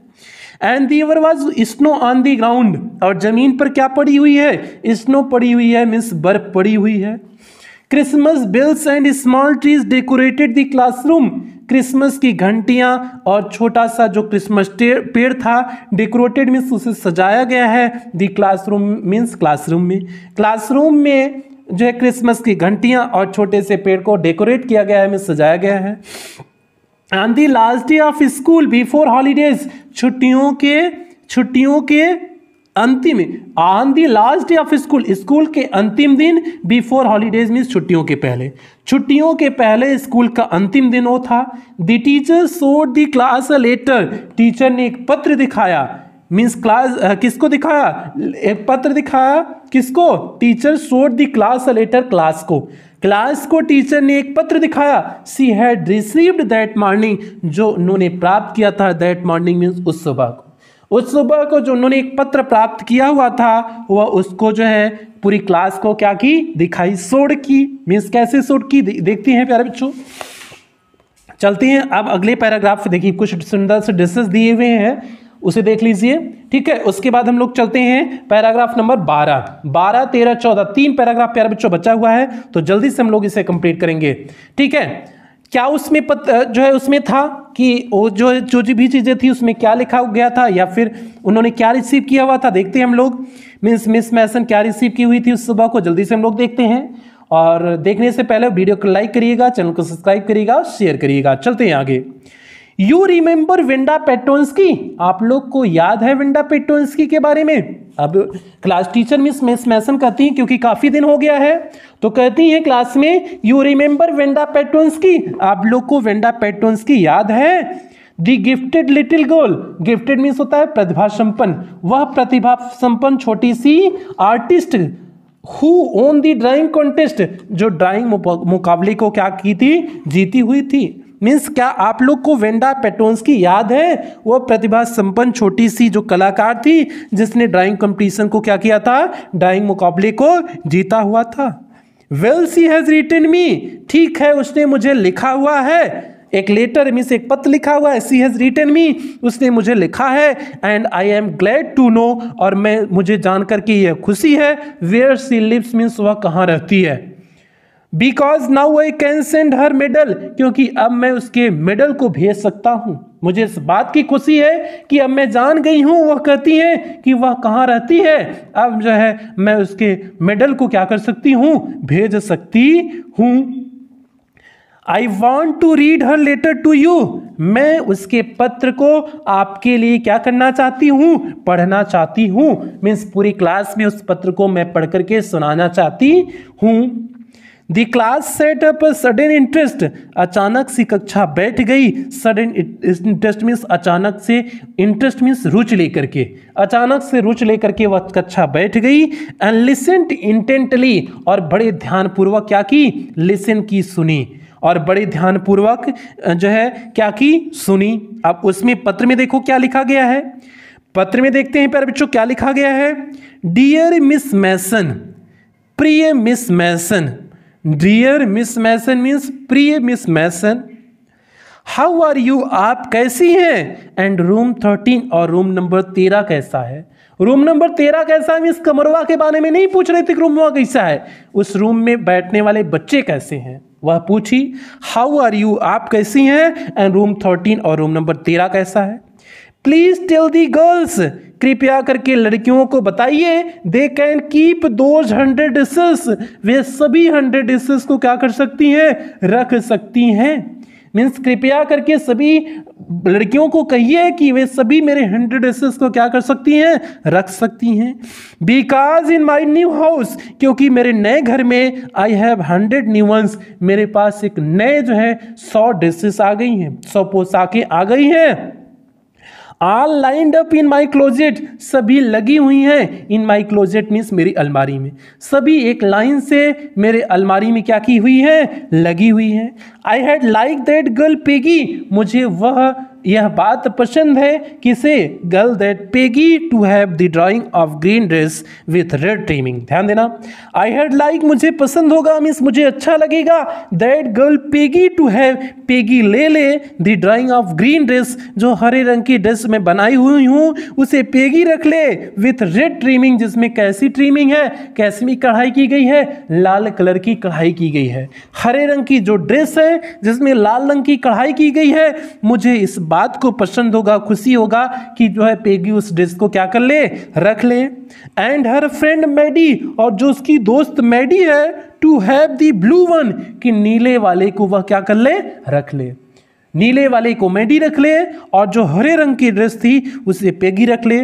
And there was snow on the ground, और जमीन पर क्या पड़ी हुई है, स्नो पड़ी हुई है, मीन्स बर्फ पड़ी हुई है। Christmas bells and small trees decorated the classroom, Christmas की घंटियां और छोटा सा जो क्रिसमस पेड़ था, डेकोरेटेड मीन्स उसे सजाया गया है, द क्लासरूम मीन्स क्लासरूम में जो है क्रिसमस की घंटियां और छोटे से पेड़ को डेकोरेट किया गया है, मीन्स सजाया गया है। On the last day of school before holidays, छुट्टियों के अंतिम, on the last day of school के अंतिम दिन, बिफोर हॉलीडेज मीन्स छुट्टियों के पहले स्कूल का अंतिम दिन वो था। The teacher showed the class a letter, teacher ने एक पत्र दिखाया, मीन्स क्लास किसको दिखाया, एक पत्र दिखाया, किसको, teacher showed the class a letter, class को टीचर ने एक पत्र दिखाया। She had received that morning, जो उन्होंने प्राप्त किया था, दैट मॉर्निंग मीन्स उस सुबह को जो उन्होंने एक पत्र प्राप्त किया हुआ था, वह उसको जो है पूरी क्लास को क्या की, दिखाई, शोड की। मीन्स कैसे शोड की, देखते हैं प्यारे बच्चों। चलते हैं अब अगले पैराग्राफ, देखिए कुछ सुंदर से ड्रेसेस दिए हुए हैं, उसे देख लीजिए, ठीक है। उसके बाद हम लोग चलते हैं पैराग्राफ नंबर 12, 13, 14, 3 पैराग्राफ प्यारे बच्चों बचा हुआ है, तो जल्दी से हम लोग इसे कंप्लीट करेंगे, ठीक है। क्या उसमें जो है उसमें था कि वो जो भी चीज़ें थी उसमें क्या लिखा गया था, या फिर उन्होंने क्या रिसीव किया हुआ था, देखते हैं हम लोग। मिस मैसन क्या रिसीव की हुई थी उस सुबह को, जल्दी से हम लोग देखते हैं। और देखने से पहले वीडियो को लाइक करिएगा, चैनल को सब्सक्राइब करिएगा और शेयर करिएगा। चलते हैं आगे। यू रिमेंबर वेंडा पेट्रोन्स्की, आप लोग को याद है वेंडा पेट्रोन्स्की के बारे में। अब क्लास टीचर मिस मैसन कहती हैं, क्योंकि काफी दिन हो गया है, तो कहती हैं क्लास में, यू रिमेंबर वेंडा पेट्रोन्स्की, आप लोग को वेंडा पेट्रोन्स्की याद है। The gifted little girl, gifted means होता है प्रतिभा संपन्न, वह प्रतिभा संपन्न छोटी सी artist who won the drawing contest, जो ड्राइंग मुकाबले को क्या की थी, जीती हुई थी। मीन्स क्या आप लोग को वेंडा पेट्रोन्स्की याद है, वो प्रतिभा संपन्न छोटी सी जो कलाकार थी जिसने ड्राइंग कंपटीशन को क्या किया था, ड्राइंग मुकाबले को जीता हुआ था। वेल सी हैज रिटन मी, ठीक है उसने मुझे लिखा हुआ है, एक लेटर मीन्स एक पत्र लिखा हुआ है, सी हैज रिटन मी, उसने मुझे लिखा है, and I am glad to know, और मुझे जानकर के यह खुशी है, वेयर सी लिव्स मीन्स वह कहाँ रहती है, because now I can send her medal, क्योंकि अब मैं उसके मेडल को भेज सकता हूँ। मुझे इस बात की खुशी है कि अब मैं जान गई हूँ वह कहती है कि वह कहाँ रहती है, अब जो है मैं उसके मेडल को क्या कर सकती हूँ, भेज सकती हूँ। I want to read her letter to you, मैं उसके पत्र को आपके लिए क्या करना चाहती हूँ, पढ़ना चाहती हूँ। मीन्स पूरी क्लास में उस पत्र को मैं पढ़ करके सुनाना चाहती हूँ। The class set up sudden interest, अचानक सी कक्षा बैठ गई, सडन इंटरेस्ट मीन्स अचानक से, इंटरेस्ट मीन्स रुचि लेकर के, अचानक से रुचि लेकर के वह कक्षा बैठ गई। एंड लिसन्ड इंटेंटली, और बड़े ध्यानपूर्वक क्या की, लिसन की, सुनी, और बड़े ध्यानपूर्वक जो है क्या की, सुनी। अब उसमें पत्र में देखो क्या लिखा गया है, पत्र में देखते हैं प्यारे बच्चों क्या लिखा गया है। डियर मिस मैसन, प्रिय Miss Mason, dear Miss Mason means प्रिय Miss Mason, how are you, आप कैसी हैं, एंड रूम 13, और रूम नंबर 13 कैसा है। रूम नंबर 13 कैसा है मीन्स कमरवा के बारे में नहीं पूछ रहे थे रूम कैसा है, उस रूम में बैठने वाले बच्चे कैसे हैं वह पूछी। हाउ आर यू, आप कैसी हैं, एंड रूम 13, और रूम नंबर 13 कैसा है। प्लीज टेल दी गर्ल्स, कृपया करके लड़कियों को बताइए, they can keep those 100 dishes, वे सभी 100 डिशेस को क्या कर सकती हैं, रख सकती हैं। मीन्स कृपया करके सभी लड़कियों को कहिए कि वे सभी मेरे 100 डिशेस को क्या कर सकती हैं, रख सकती हैं। Because in my new house, क्योंकि मेरे नए घर में आई हैव 100 न्यू वंस, मेरे पास एक नए जो है 100 डिशेस आ गई हैं, 100 पोशाकें आ गई हैं। All lined up in my closet, सभी लगी हुई हैं, इन माई क्लोजेट मीन्स मेरी अलमारी में, सभी एक लाइन से मेरे अलमारी में क्या की हुई है, लगी हुई है। I had like that girl Peggy, मुझे वह यह बात पसंद है, किसे, girl that Peggy to have the drawing of green dress with red trimming, ध्यान देना। आई हैड लाइक मुझे पसंद होगा मीन्स मुझे अच्छा लगेगा, that girl Peggy to have, Peggy ले ले, the drawing of green dress, जो हरे रंग की ड्रेस में बनाई हुई हूँ उसे पेगी रख ले, विथ रेड ट्रिमिंग, जिसमें कैसी ट्रिमिंग है, कैसी कढ़ाई की गई है, लाल कलर की कढ़ाई की गई है। हरे रंग की जो ड्रेस है जिसमें लाल रंग की कढ़ाई की गई है, मुझे इस बात को पसंद होगा, खुशी होगा कि जो है पेगी उस ड्रेस को क्या कर ले, रख ले। एंड हर फ्रेंड मैडी, और जो उसकी दोस्त मैडी है, to have the blue one, कि नीले वाले को वह क्या कर ले, रख ले, नीले वाले को मैडी रख ले, और जो हरे रंग की ड्रेस थी उसे पेगी रख ले।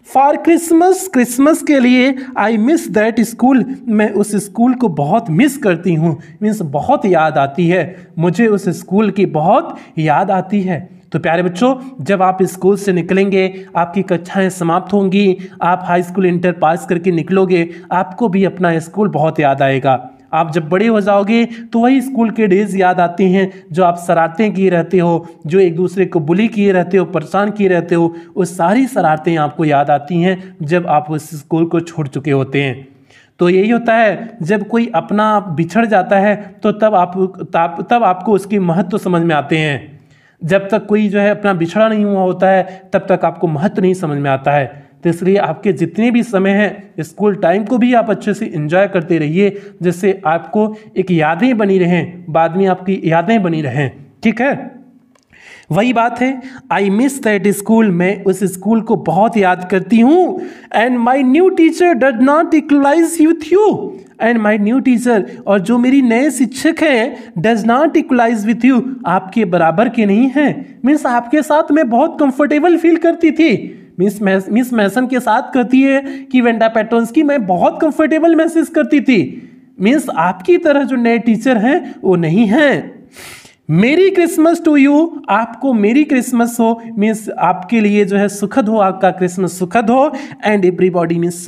फॉर क्रिसमस, क्रिसमस के लिए, आई मिस दैट स्कूल, मैं उस स्कूल को बहुत मिस करती हूँ, मीन्स बहुत याद आती है, मुझे उस स्कूल की बहुत याद आती है। तो प्यारे बच्चों, जब आप स्कूल से निकलेंगे, आपकी कक्षाएं समाप्त होंगी, आप हाई स्कूल इंटर पास करके निकलोगे, आपको भी अपना स्कूल बहुत याद आएगा। आप जब बड़े हो जाओगे तो वही स्कूल के डेज याद आते हैं, जो आप शरारतें किए रहते हो, जो एक दूसरे को बुली किए रहते हो, परेशान किए रहते हो, वो सारी शरारतें आपको याद आती हैं जब आप उस स्कूल को छोड़ चुके होते हैं। तो यही होता है, जब कोई अपना बिछड़ जाता है तो तब आपको उसकी महत्व समझ में आते हैं। जब तक कोई जो है अपना बिछड़ा नहीं हुआ होता है तब तक आपको महत्व नहीं समझ में आता है। तो इसलिए आपके जितने भी समय हैं, स्कूल टाइम को भी आप अच्छे से एंजॉय करते रहिए, जिससे आपको एक यादें बनी रहें, बाद में आपकी यादें बनी रहें। ठीक है, वही बात है, आई मिस दैट स्कूल, मैं उस स्कूल को बहुत याद करती हूँ। And my new teacher does not equalize with you, and my new teacher, और जो मेरी नए शिक्षक हैं, does not equalize with you, आपके बराबर के नहीं हैं। मीन्स आपके साथ मैं बहुत कंफर्टेबल फील करती थी। मिस मैसन के साथ कहती है कि वेंडा पेट्रोन्स्की मैं बहुत कंफर्टेबल महसूस करती थी। मीन्स आपकी तरह जो नए टीचर हैं वो नहीं हैं। मेरी क्रिसमस टू यू, आपको मेरी क्रिसमस हो मीन्स आपके लिए जो है सुखद हो, आपका क्रिसमस सुखद हो। एंड एवरीबॉडी मीन्स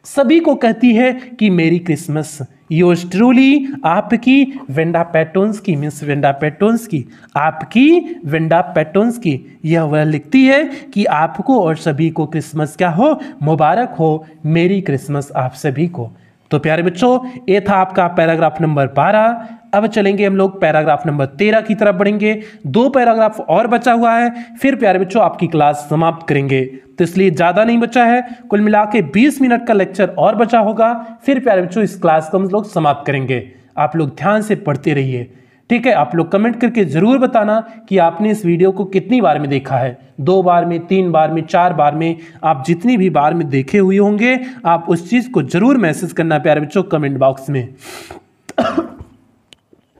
सभी को कहती है कि मेरी क्रिसमस। योर्स ट्रूली, आपकी वेंडा पैटोन्स की मीन्स वेंडा पैटोन्स की, आपकी वेंडा पैटोन्स की। यह वह लिखती है कि आपको और सभी को क्रिसमस क्या हो, मुबारक हो, मेरी क्रिसमस आप सभी को। तो प्यारे बच्चों, ये था आपका पैराग्राफ नंबर 12। अब चलेंगे हम लोग पैराग्राफ नंबर 13 की तरफ बढ़ेंगे। 2 पैराग्राफ और बचा हुआ है, फिर प्यारे बच्चों आपकी क्लास समाप्त करेंगे। तो इसलिए ज़्यादा नहीं बचा है, कुल मिला के 20 मिनट का लेक्चर और बचा होगा। फिर प्यारे बच्चों इस क्लास को हम लोग समाप्त करेंगे। आप लोग ध्यान से पढ़ते रहिए, ठीक है। आप लोग कमेंट करके ज़रूर बताना कि आपने इस वीडियो को कितनी बार में देखा है, 2 बार में, 3 बार में, 4 बार में। आप जितनी भी बार में देखे हुए होंगे आप उस चीज़ को ज़रूर मैसेज करना प्यारे बच्चों कमेंट बॉक्स में।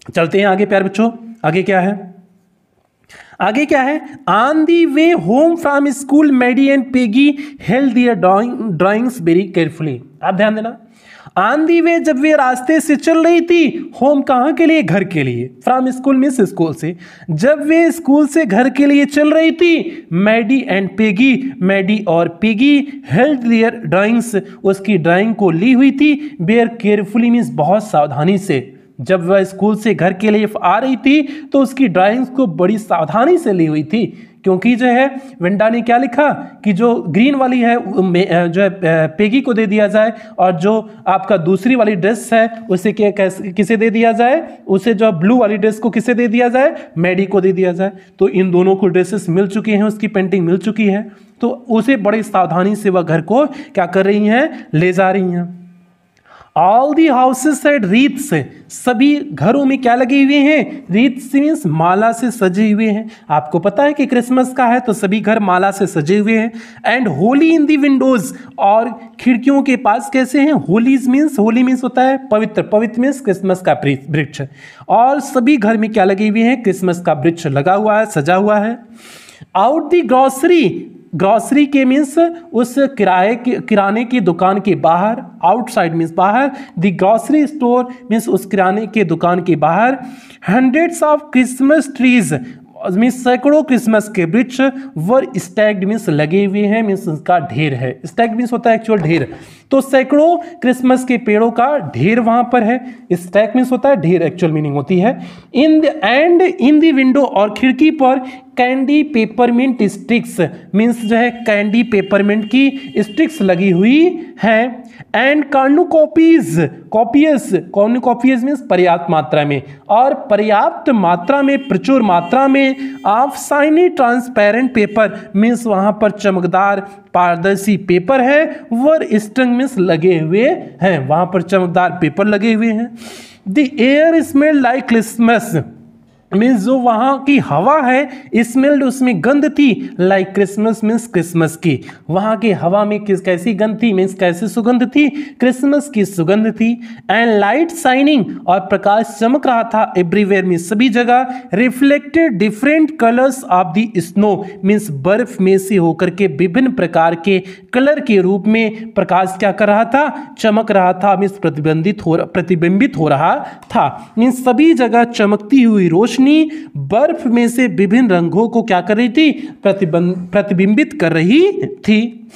चलते हैं आगे प्यारे बच्चों। आगे क्या है, आगे क्या है? On the way home from school Maddie and Peggy held their drawings very carefully. आप ध्यान देना, ऑन दी वे जब वे रास्ते से चल रही थी, होम कहाँ के लिए? घर के लिए। फ्रॉम स्कूल मीन्स स्कूल से, जब वे स्कूल से घर के लिए चल रही थी, मैडी एंड पेगी, मैडी और पेगी हेल्ड देयर ड्राइंग्स, उसकी ड्राइंग को ली हुई थी, वेयर केयरफुली मीन्स बहुत सावधानी से। जब वह स्कूल से घर के लिए आ रही थी तो उसकी ड्राइंग्स को बड़ी सावधानी से ली हुई थी, क्योंकि जो है वेंडा ने क्या लिखा कि जो ग्रीन वाली है जो है पेगी को दे दिया जाए, और जो आपका दूसरी वाली ड्रेस है उसे किसे दे दिया जाए, उसे जो ब्लू वाली ड्रेस को किसे दे दिया जाए, मैडी को दे दिया जाए। तो इन दोनों को ड्रेसेस मिल चुकी हैं, उसकी पेंटिंग मिल चुकी है, तो उसे बड़ी सावधानी से वह घर को क्या कर रही हैं, ले जा रही हैं। ऑल दी हाउसेस हैड रीथ्स, सभी घरों में क्या लगे हुए हैं, रीथ्स मीन्स माला से सजे हुए हैं। आपको पता है कि क्रिसमस का है तो सभी घर माला से सजे हुए हैं। And Holi in the Windows, और खिड़कियों के पास कैसे हैं, होलीज मीन्स, होली मीन्स होता है पवित्र, पवित्र मीन्स क्रिसमस का वृक्ष, और सभी घर में क्या लगे हुए हैं, क्रिसमस का वृक्ष लगा हुआ है, सजा हुआ है। आउट दी ग्रॉसरी, ग्रॉसरी के मीन्स उस किराने की दुकान के बाहर, आउटसाइड मीन्स बाहर, द ग्रॉसरी स्टोर मीन्स उस किराने के दुकान के बाहर, hundreds of Christmas trees means सैकड़ों क्रिसमस के वृक्ष वर स्टैग्ड मीन्स लगे हुए हैं, मीन्स उसका ढेर है। स्टैग्ड मीन्स होता है एक्चुअल ढेर, तो सैकड़ों क्रिसमस के पेड़ों का ढेर वहां पर है। स्टैक मीन्स होता है ढेर, एक्चुअल मीनिंग होती है। इन द विंडो, और खिड़की पर कैंडी पेपरमिंट स्टिक्स मीन्स जो है कैंडी पेपरमिंट की स्टिक्स लगी हुई हैं। एंड कॉर्नुकॉपीज, कॉर्नुकॉपीज मीन्स पर्याप्त मात्रा में, और पर्याप्त मात्रा में, प्रचुर मात्रा में of shiny transparent paper means वहां पर चमकदार पारदर्शी पेपर है, वर स्ट्रंग मीन्स लगे हुए हैं, वहां पर चमकदार पेपर लगे हुए हैं। The air smell like Christmas means जो वहाँ की हवा है, स्मेल्ड उसमें गंध थी, लाइक क्रिसमस मीन्स क्रिसमस की। वहाँ की हवा में कैसी गंध थी मीन्स कैसी सुगंध थी, क्रिसमस की सुगंध थी। एंड लाइट शाइनिंग, और प्रकाश चमक रहा था, एवरीवेयर मीन्स सभी जगह, reflected different colours of the snow means बर्फ में से होकर के विभिन्न प्रकार के कलर के रूप में प्रकाश क्या कर रहा था, चमक रहा था, मीन्स प्रतिबिंबित हो रहा था। मीन्स सभी जगह चमकती हुई रोशनी बर्फ में से विभिन्न रंगों को क्या कर रही थी, प्रतिबिंबित कर रही थी।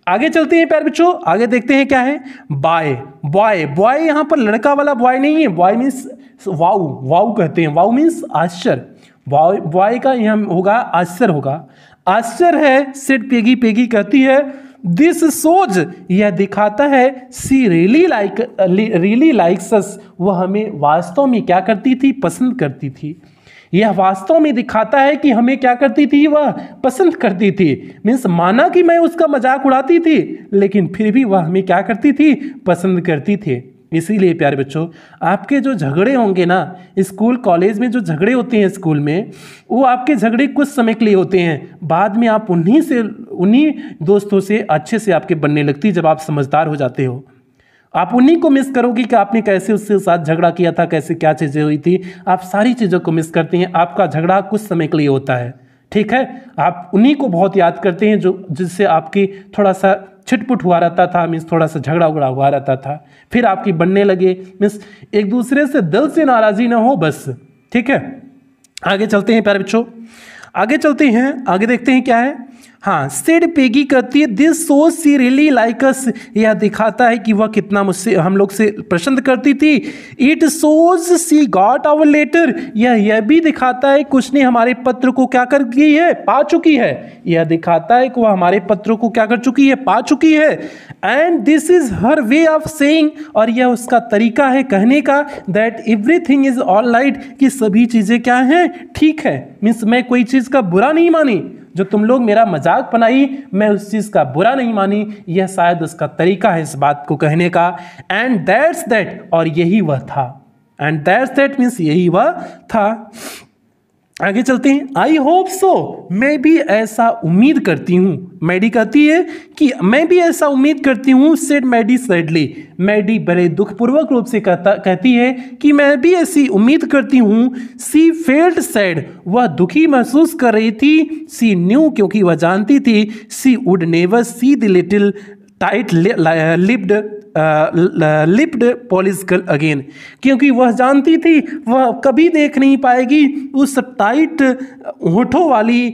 आगे चलते हैं प्यारे बच्चों, आगे देखते हैं क्या है। बॉय, बॉय, बॉय यहां पर लड़का वाला बॉय नहीं है, बॉय मीन्स वाउ, वाउ कहते हैं, वाउ मीन्स आश्चर्य। बॉय, बॉय का यहां होगा आश्चर्य, होगा आश्चर्य है। सेड पेगी, पेगी कहती है दिस सोज, यह दिखाता है, सी रियली लाइक्स अस, वह हमें वास्तव में क्या करती थी, पसंद करती थी। यह वास्तव में दिखाता है कि हमें क्या करती थी, वह पसंद करती थी। मीन्स माना कि मैं उसका मजाक उड़ाती थी, लेकिन फिर भी वह हमें क्या करती थी, पसंद करती थी। इसीलिए प्यारे बच्चों, आपके जो झगड़े होंगे ना स्कूल कॉलेज में, जो झगड़े होते हैं स्कूल में, वो आपके झगड़े कुछ समय के लिए होते हैं, बाद में आप उन्हीं दोस्तों से अच्छे से आपके बनने लगती, जब आप समझदार हो जाते हो। आप उन्हीं को मिस करोगे कि आपने कैसे उसके साथ झगड़ा किया था, कैसे क्या चीज़ें हुई थी, आप सारी चीज़ों को मिस करते हैं। आपका झगड़ा कुछ समय के लिए होता है, ठीक है, आप उन्हीं को बहुत याद करते हैं जो जिससे आपकी थोड़ा सा छिटपुट हुआ रहता था, मीन्स थोड़ा सा झगड़ा उगड़ा हुआ रहता था, फिर आपकी बनने लगे, मीन्स एक दूसरे से दिल से नाराज़ी ना हो बस, ठीक है। आगे चलते हैं प्यारे बच्चों, आगे चलते हैं, आगे देखते हैं क्या है। हाँ, सेड पेगी करती है this shows she really like us, यह दिखाता है कि वह कितना मुझसे हम लोग से पसंद करती थी। It shows she got our letter, यह भी दिखाता है कुछ ने हमारे पत्र को क्या कर गई है, पा चुकी है। यह दिखाता है कि वह हमारे पत्रों को क्या कर चुकी है, पा चुकी है। And this is her way of saying, और यह उसका तरीका है कहने का, that everything is all right, कि सभी चीजें क्या हैं, ठीक है। मीन्स मैं कोई चीज का बुरा नहीं मानी, जो तुम लोग मेरा मजाक बनाई मैं उस चीज का बुरा नहीं मानी, यह शायद उसका तरीका है इस बात को कहने का। एंड दैट्स दैट, और यही वह था। एंड दैट्स दैट मीन्स यही वह था। आगे चलते हैं। आई होप सो, मैं भी ऐसा उम्मीद करती हूँ। मैडी कहती है कि मैं भी ऐसा उम्मीद करती हूँ। सेड मैडी सैडली, मैडी बड़े दुखपूर्वक रूप से कहती है कि मैं भी ऐसी उम्मीद करती हूँ। सी फेल्ट सैड, वह दुखी महसूस कर रही थी। सी न्यू, क्योंकि वह जानती थी। She would never see the little tight lipped Polish girl again, क्योंकि वह जानती थी वह कभी देख नहीं पाएगी उस टाइट होठों वाली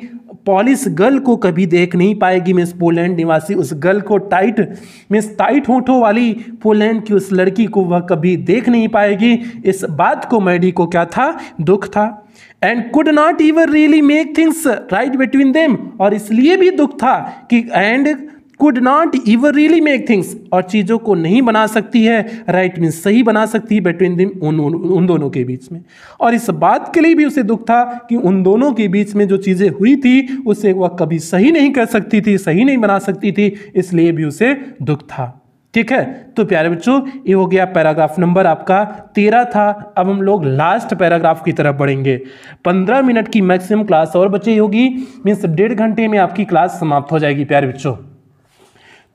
पॉलिश गर्ल को, कभी देख नहीं पाएगी। मिस पोलैंड निवासी उस गर्ल को, टाइट होठों वाली पोलैंड की उस लड़की को वह कभी देख नहीं पाएगी। इस बात को मैडी को क्या था, दुख था। And could not even really make things right between them, और इसलिए भी दुख था कि and could not even really make things, और चीज़ों को नहीं बना सकती है, राइट मीन्स सही बना सकती है, बिटवीन दिम उन दोनों के बीच में। और इस बात के लिए भी उसे दुख था कि उन दोनों के बीच में जो चीज़ें हुई थी उसे वह कभी सही नहीं कर सकती थी, सही नहीं बना सकती थी, इसलिए भी उसे दुख था। ठीक है, तो प्यारे बच्चों ये हो गया पैराग्राफ नंबर आपका 13 था। अब हम लोग लास्ट पैराग्राफ की तरफ बढ़ेंगे। 15 मिनट की मैक्सिमम क्लास और बची होगी, मीन्स 1.5 घंटे में आपकी क्लास समाप्त हो जाएगी प्यारे बच्चों।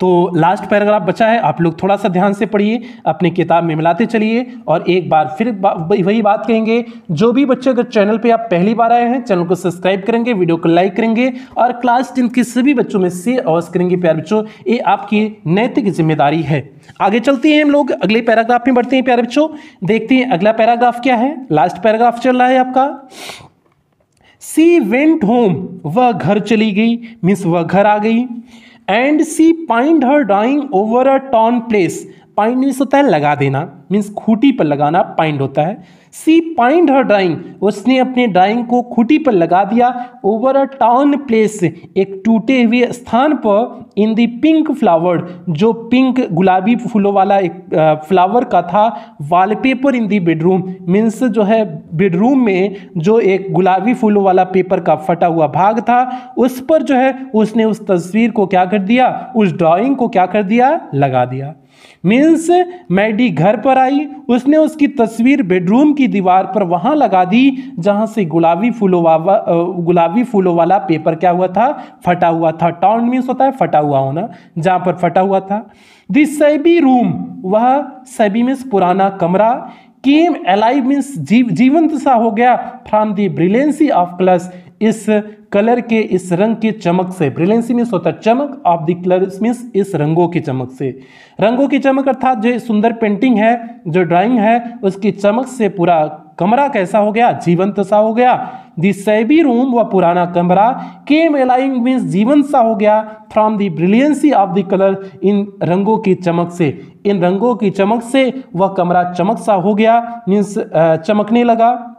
तो लास्ट पैराग्राफ बचा है, आप लोग थोड़ा सा ध्यान से पढ़िए, अपनी किताब में मिलाते चलिए। और एक बार फिर वही बात कहेंगे, जो भी बच्चे अगर चैनल पे आप पहली बार आए हैं, चैनल को सब्सक्राइब करेंगे, वीडियो को लाइक करेंगे, और क्लास 10 के सभी बच्चों में शेयर अवश्य करेंगे प्यारे बच्चों, ये आपकी नैतिक जिम्मेदारी है। आगे चलते हैं हम लोग, अगले पैराग्राफ में बढ़ते हैं प्यारे बच्चों। देखते हैं अगला पैराग्राफ क्या है। लास्ट पैराग्राफ चल रहा है आपका। सी वेंट होम, वह घर चली गई, मीन्स वह घर आ गई। And she pinned her drawing over a torn place, pinned means होता है लगा देना, मीन्स खूंटी पर लगाना पाइंड होता है। सी पाइंड हर ड्राइंग, उसने अपने ड्राइंग को खूंटी पर लगा दिया। ओवर अ टाउन प्लेस, एक टूटे हुए स्थान पर। इन द पिंक फ्लावर, जो पिंक गुलाबी फूलों वाला एक फ्लावर का था। Wallpaper in the bedroom, means जो है बेडरूम में जो एक गुलाबी फूलों वाला पेपर का फटा हुआ भाग था, उस पर जो है उसने उस तस्वीर को क्या कर दिया, उस ड्राइंग को क्या कर दिया, लगा दिया। मीन्स मैडी घर पर आई, उसने उसकी तस्वीर बेडरूम की दीवार पर वहां लगा दी जहां से गुलाबी फूलों वाला पेपर क्या हुआ था, फटा हुआ था। टाउन मीन्स होता है फटा हुआ होना, जहां पर फटा हुआ था। दिस सैबी रूम, वह सैबी मीन्स पुराना कमरा। केम अलाइव मीन्स जीवंत सा हो गया। From the brilliancy of colours, इस कलर के, इस रंग के चमक से। ब्रिलियंसी मीन्स होता है चमक, ऑफ द कलर्स मीन्स इस रंगों की चमक से। रंगों की चमक अर्थात जो सुंदर पेंटिंग है, जो ड्राइंग है, उसकी चमक से पूरा कमरा कैसा हो गया, जीवंत सा हो गया। द सैबी रूम, वह पुराना कमरा। केम अलाइव मीन्स जीवंत सा हो गया। From the brilliancy of the colour, इन रंगों की चमक से, इन रंगों की चमक से वह कमरा चमक सा हो गया, मीन्स चमकने लगा।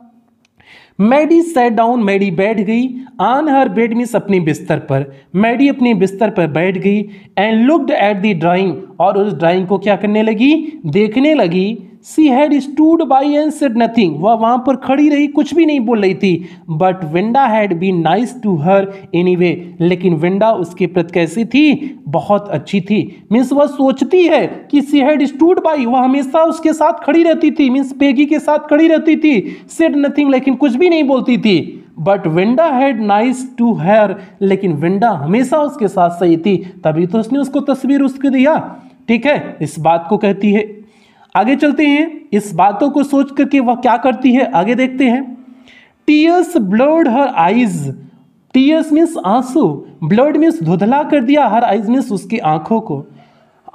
मैडी सैट डाउन, मैडी बैठ गई। ऑन हर बेड मीन्स अपने बिस्तर पर, मैडी अपने बिस्तर पर बैठ गई। And looked at the drawing, और उस ड्राइंग को क्या करने लगी, देखने लगी। She had stood by and said nothing, वह वहां पर खड़ी रही, कुछ भी नहीं बोल रही थी। But Wanda had been nice to her anyway, लेकिन वेंडा उसके प्रति कैसी थी, बहुत अच्छी थी। मीन्स वह सोचती है कि सी हैड स्टूड बाई, वह हमेशा उसके साथ खड़ी रहती थी, मीन्स पेगी के साथ खड़ी रहती थी। सेड नथिंग, लेकिन कुछ भी नहीं बोलती थी। But Wanda had nice to her, लेकिन वेंडा हमेशा उसके साथ सही थी, तभी तो उसने उसको तस्वीर उसको दिया। ठीक है, इस बात को कहती है। आगे चलते हैं, इस बातों को सोच करके वह क्या करती है, आगे देखते हैं। Tears blood her eyes, tears means आंसू, ब्लड मीन्स धुंधला कर दिया, हर आईज मीन्स उसकी आंखों को।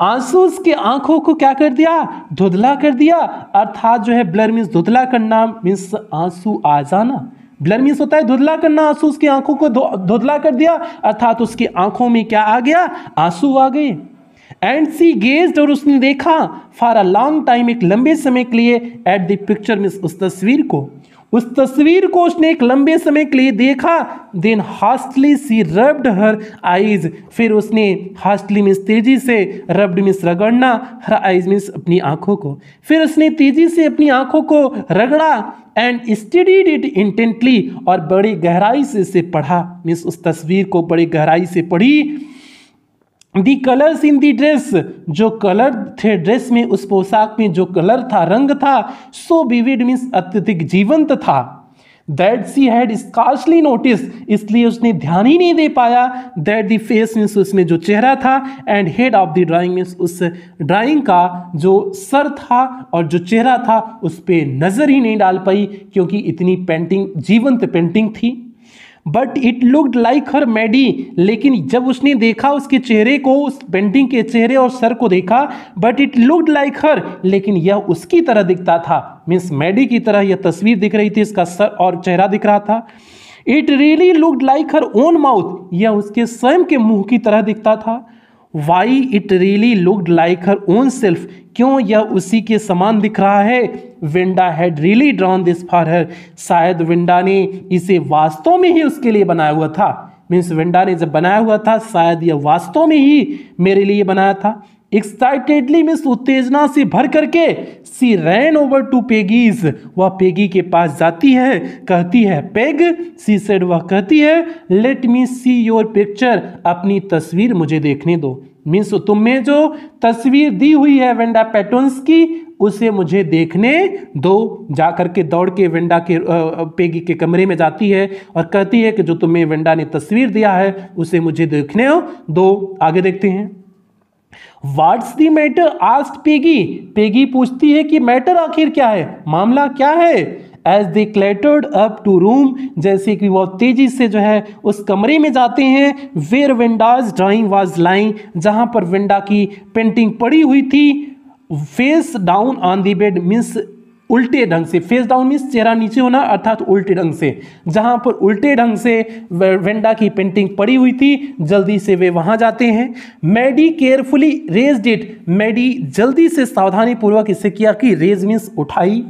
आंसू उसके आंखों को क्या कर दिया, धुंधला कर दिया। अर्थात जो है ब्लर मीन्स धुंधला करना, मीन्स आंसू आ जाना, ब्लर मीन्स होता है धुंधला करना, आंसू उसकी आंखों को धुंधला कर दिया, अर्थात उसकी आंखों में क्या आ गया, आंसू आ गए। एंड सी गेज्ड, और उसने देखा, फॉर अ लॉन्ग टाइम, एक लंबे समय के लिए, एट द पिक्चर मीन्स उस तस्वीर को, उस तस्वीर को उसने एक लंबे समय के लिए देखा। देन हास्टली सी रब्ड हर आईज, फिर उसने हास्टली मीन्स तेजी से, रब्ड मीन्स रगड़ना, हर आईज मीन्स अपनी आंखों को, फिर उसने तेजी से अपनी आंखों को रगड़ा। एंड स्टडीड इट इंटेंटली, और बड़ी गहराई से इसे पढ़ा, मीन्स उस तस्वीर को बड़ी गहराई से पढ़ी। दी कलर्स इन दी ड्रेस, जो कलर थे ड्रेस में, उस पोशाक में जो कलर था, रंग था, सो विविड मीन्स अत्यधिक जीवंत था। That she had scarcely notice, इसलिए उसने ध्यान ही नहीं दे पाया। दैट दी फेस मीन्स उसमें जो चेहरा था, and head of the drawing means उस ड्राइंग का जो सर था और जो चेहरा था उस पर नजर ही नहीं डाल पाई, क्योंकि इतनी पेंटिंग जीवंत पेंटिंग थी। But it looked like her Maddie, लेकिन जब उसने देखा उसके चेहरे को, उस पेंटिंग के चेहरे और सर को देखा, बट इट लुक्ड लाइक हर, लेकिन यह उसकी तरह दिखता था, मीन्स मैडी की तरह यह तस्वीर दिख रही थी, इसका सर और चेहरा दिख रहा था। It really looked like her own mouth, यह उसके स्वयं के मुंह की तरह दिखता था। Why it really looked like her own self, क्यों यह उसी के समान दिख रहा है। Wanda had really drawn this for her, शायद विंडा ने इसे वास्तव में ही उसके लिए बनाया हुआ था, मीन्स विंडा ने जब बनाया हुआ था शायद यह वास्तव में ही मेरे लिए बनाया था। एक्साइटेडली मीन्स उत्तेजना से भर करके, सी रैन ओवर टू पेगीज, वह पेगी के पास जाती है, कहती है, पेग, सी सेड, वह कहती है, let me see your picture, अपनी तस्वीर मुझे देखने दो। मीन्स तुम्हें जो तस्वीर दी हुई है वेंडा पेटोन्स की, उसे मुझे देखने दो। जा करके दौड़ के वेंडा के पेगी के कमरे में जाती है और कहती है कि जो तुम्हें वेंडा ने तस्वीर दिया है उसे मुझे देखने दो। आगे देखते हैं। What's the matter asked Peggy, Peggy पूछती है कि मैटर आखिर क्या है, मामला क्या है। As they clattered up to room, जैसे कि वह तेजी से जो है उस कमरे में जाते हैं, वेयर विंडाज ड्राइंग वाज लाइंग, जहां पर विंडा की पेंटिंग पड़ी हुई थी, face down on the bed means उल्टे ढंग से, फेस डाउन मीन्स चेहरा नीचे होना, अर्थात उल्टे ढंग से, जहां पर उल्टे ढंग से वेंडा की पेंटिंग पड़ी हुई थी, जल्दी से वे वहां जाते हैं। Maddie carefully raised it, Maddie जल्दी से सावधानी पूर्वक इसे किया कि रेज मीन्स उठाई।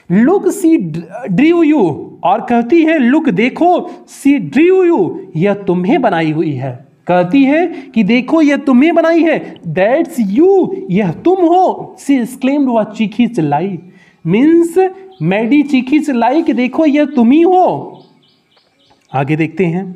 लुक सी ड्रीव यू, और कहती है लुक देखो, सी ड्रीव यू, यह तुम्हें बनाई हुई है, कहती है कि देखो यह तुम्हें बनाई है। दैट्स यू, यह तुम हो। सी एक्सक्लेम्ड, वह चीखी चिल्लाई, मीन्स मैडी चीखी चिल्लाई कि देखो यह तुम ही हो। आगे देखते हैं।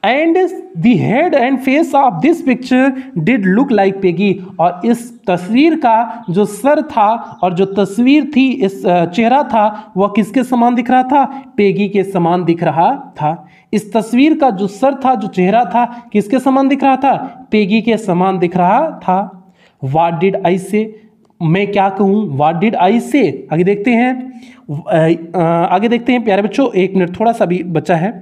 And the head and face of this picture did look like Peggy, और इस तस्वीर का जो सर था और जो तस्वीर थी, इस चेहरा था, वह किसके समान दिख रहा था, पेगी के समान दिख रहा था। इस तस्वीर का जो सर था, जो चेहरा था, किसके समान दिख रहा था, पेगी के समान दिख रहा था। व्हाट डिड आई से, मैं क्या कहूँ, व्हाट डिड आई से। आगे देखते हैं, आगे देखते हैं प्यारे बच्चों, एक मिनट थोड़ा सा भी बचा है।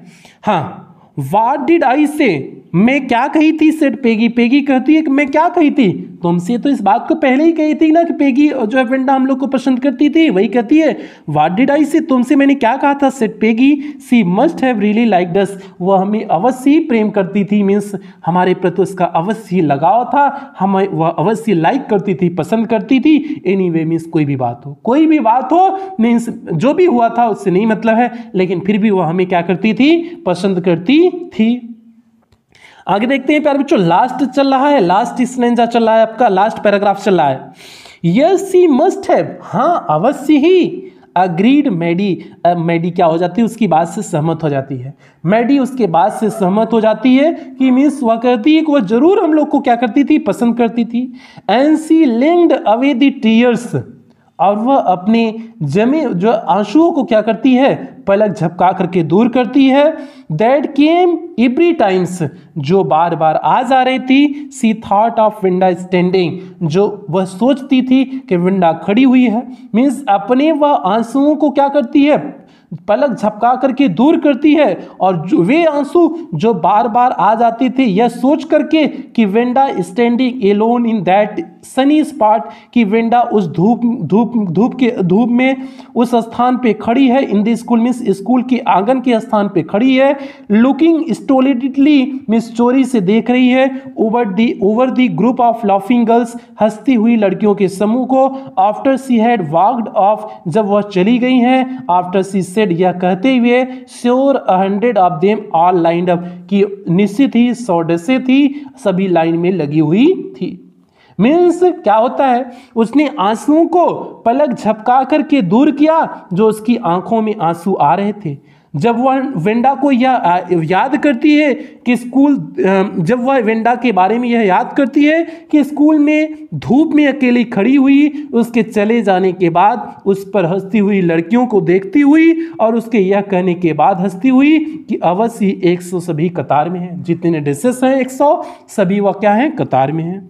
हाँ, व्हाट डिड आई से, मैं क्या कही थी, सेड पेगी, पेगी कहती है कि मैं क्या कही थी, तुमसे तो इस बात को पहले ही कही थी ना कि पेगी जो है वेंडा हम लोग को पसंद करती थी, वही कहती है व्हाट डिड आई से, तुमसे मैंने क्या कहा था, said Peggy, she must have really liked us, वह हमें अवश्य ही प्रेम करती थी, मीन्स हमारे प्रति उसका अवश्य ही लगाव था, हमें वह अवश्य लाइक करती थी, पसंद करती थी। एनीवे मीन्स कोई भी बात हो, कोई भी बात हो, मीन्स जो भी हुआ था उससे नहीं मतलब है, लेकिन फिर भी वह हमें क्या करती थी, पसंद करती थी। आगे देखते हैं प्यारे बच्चों, लास्ट चल रहा है, लास्ट स्टेंजा चल रहा है आपका, लास्ट पैराग्राफ चल रहा है। यस सी मस्ट हैव, हाँ अवश्य ही, अग्रीड मैडी, मैडी क्या हो जाती है, उसकी बात से सहमत हो जाती है, मैडी उसके बात से सहमत हो जाती है कि मीन्स वह कहती है कि वह जरूर हम लोग को क्या करती थी, पसंद करती थी। And she linked away the tears, और वह अपने जमे जो आंसुओं को क्या करती है, पलक झपका करके दूर करती है। दैट केम एवरी टाइम्स, जो बार बार आ जा रही थी। सी थॉट ऑफ विंडा स्टैंडिंग, जो वह सोचती थी कि विंडा खड़ी हुई है, मीन्स अपने वह आंसुओं को क्या करती है, पलक झपका करके दूर करती है, और वे आंसू जो बार बार आ जाते थे यह सोच करके कि Wanda standing alone in that sunny spot, कि वेंडा उस धूप में उस स्थान पे खड़ी है, इन द स्कूल मींस स्कूल के आंगन के स्थान पे खड़ी है, लुकिंग स्टोलिडली मींस चोरी से देख रही है, over the group of laughing girls हंसती हुई लड़कियों के समूह को, after she had walked of जब वह चली गई हैं, आफ्टर सी सेड यह कहते हुए, sure 100 of them all lined up, कि निश्चित ही 100 ड्रेसें थी, सभी लाइन में लगी हुई थी। मीन्स क्या होता है, उसने आंसुओं को पलक झपका करके दूर किया जो उसकी आंखों में आंसू आ रहे थे। जब वह वेंडा को यह याद करती है कि जब वह वेंडा के बारे में यह याद करती है कि स्कूल में धूप में अकेली खड़ी हुई, उसके चले जाने के बाद उस पर हंसती हुई लड़कियों को देखती हुई, और उसके यह कहने के बाद हंसती हुई कि अवश्य 100 सभी कतार में हैं, जितने ड्रेसेस हैं 100 सभी वह क्या हैं, कतार में हैं।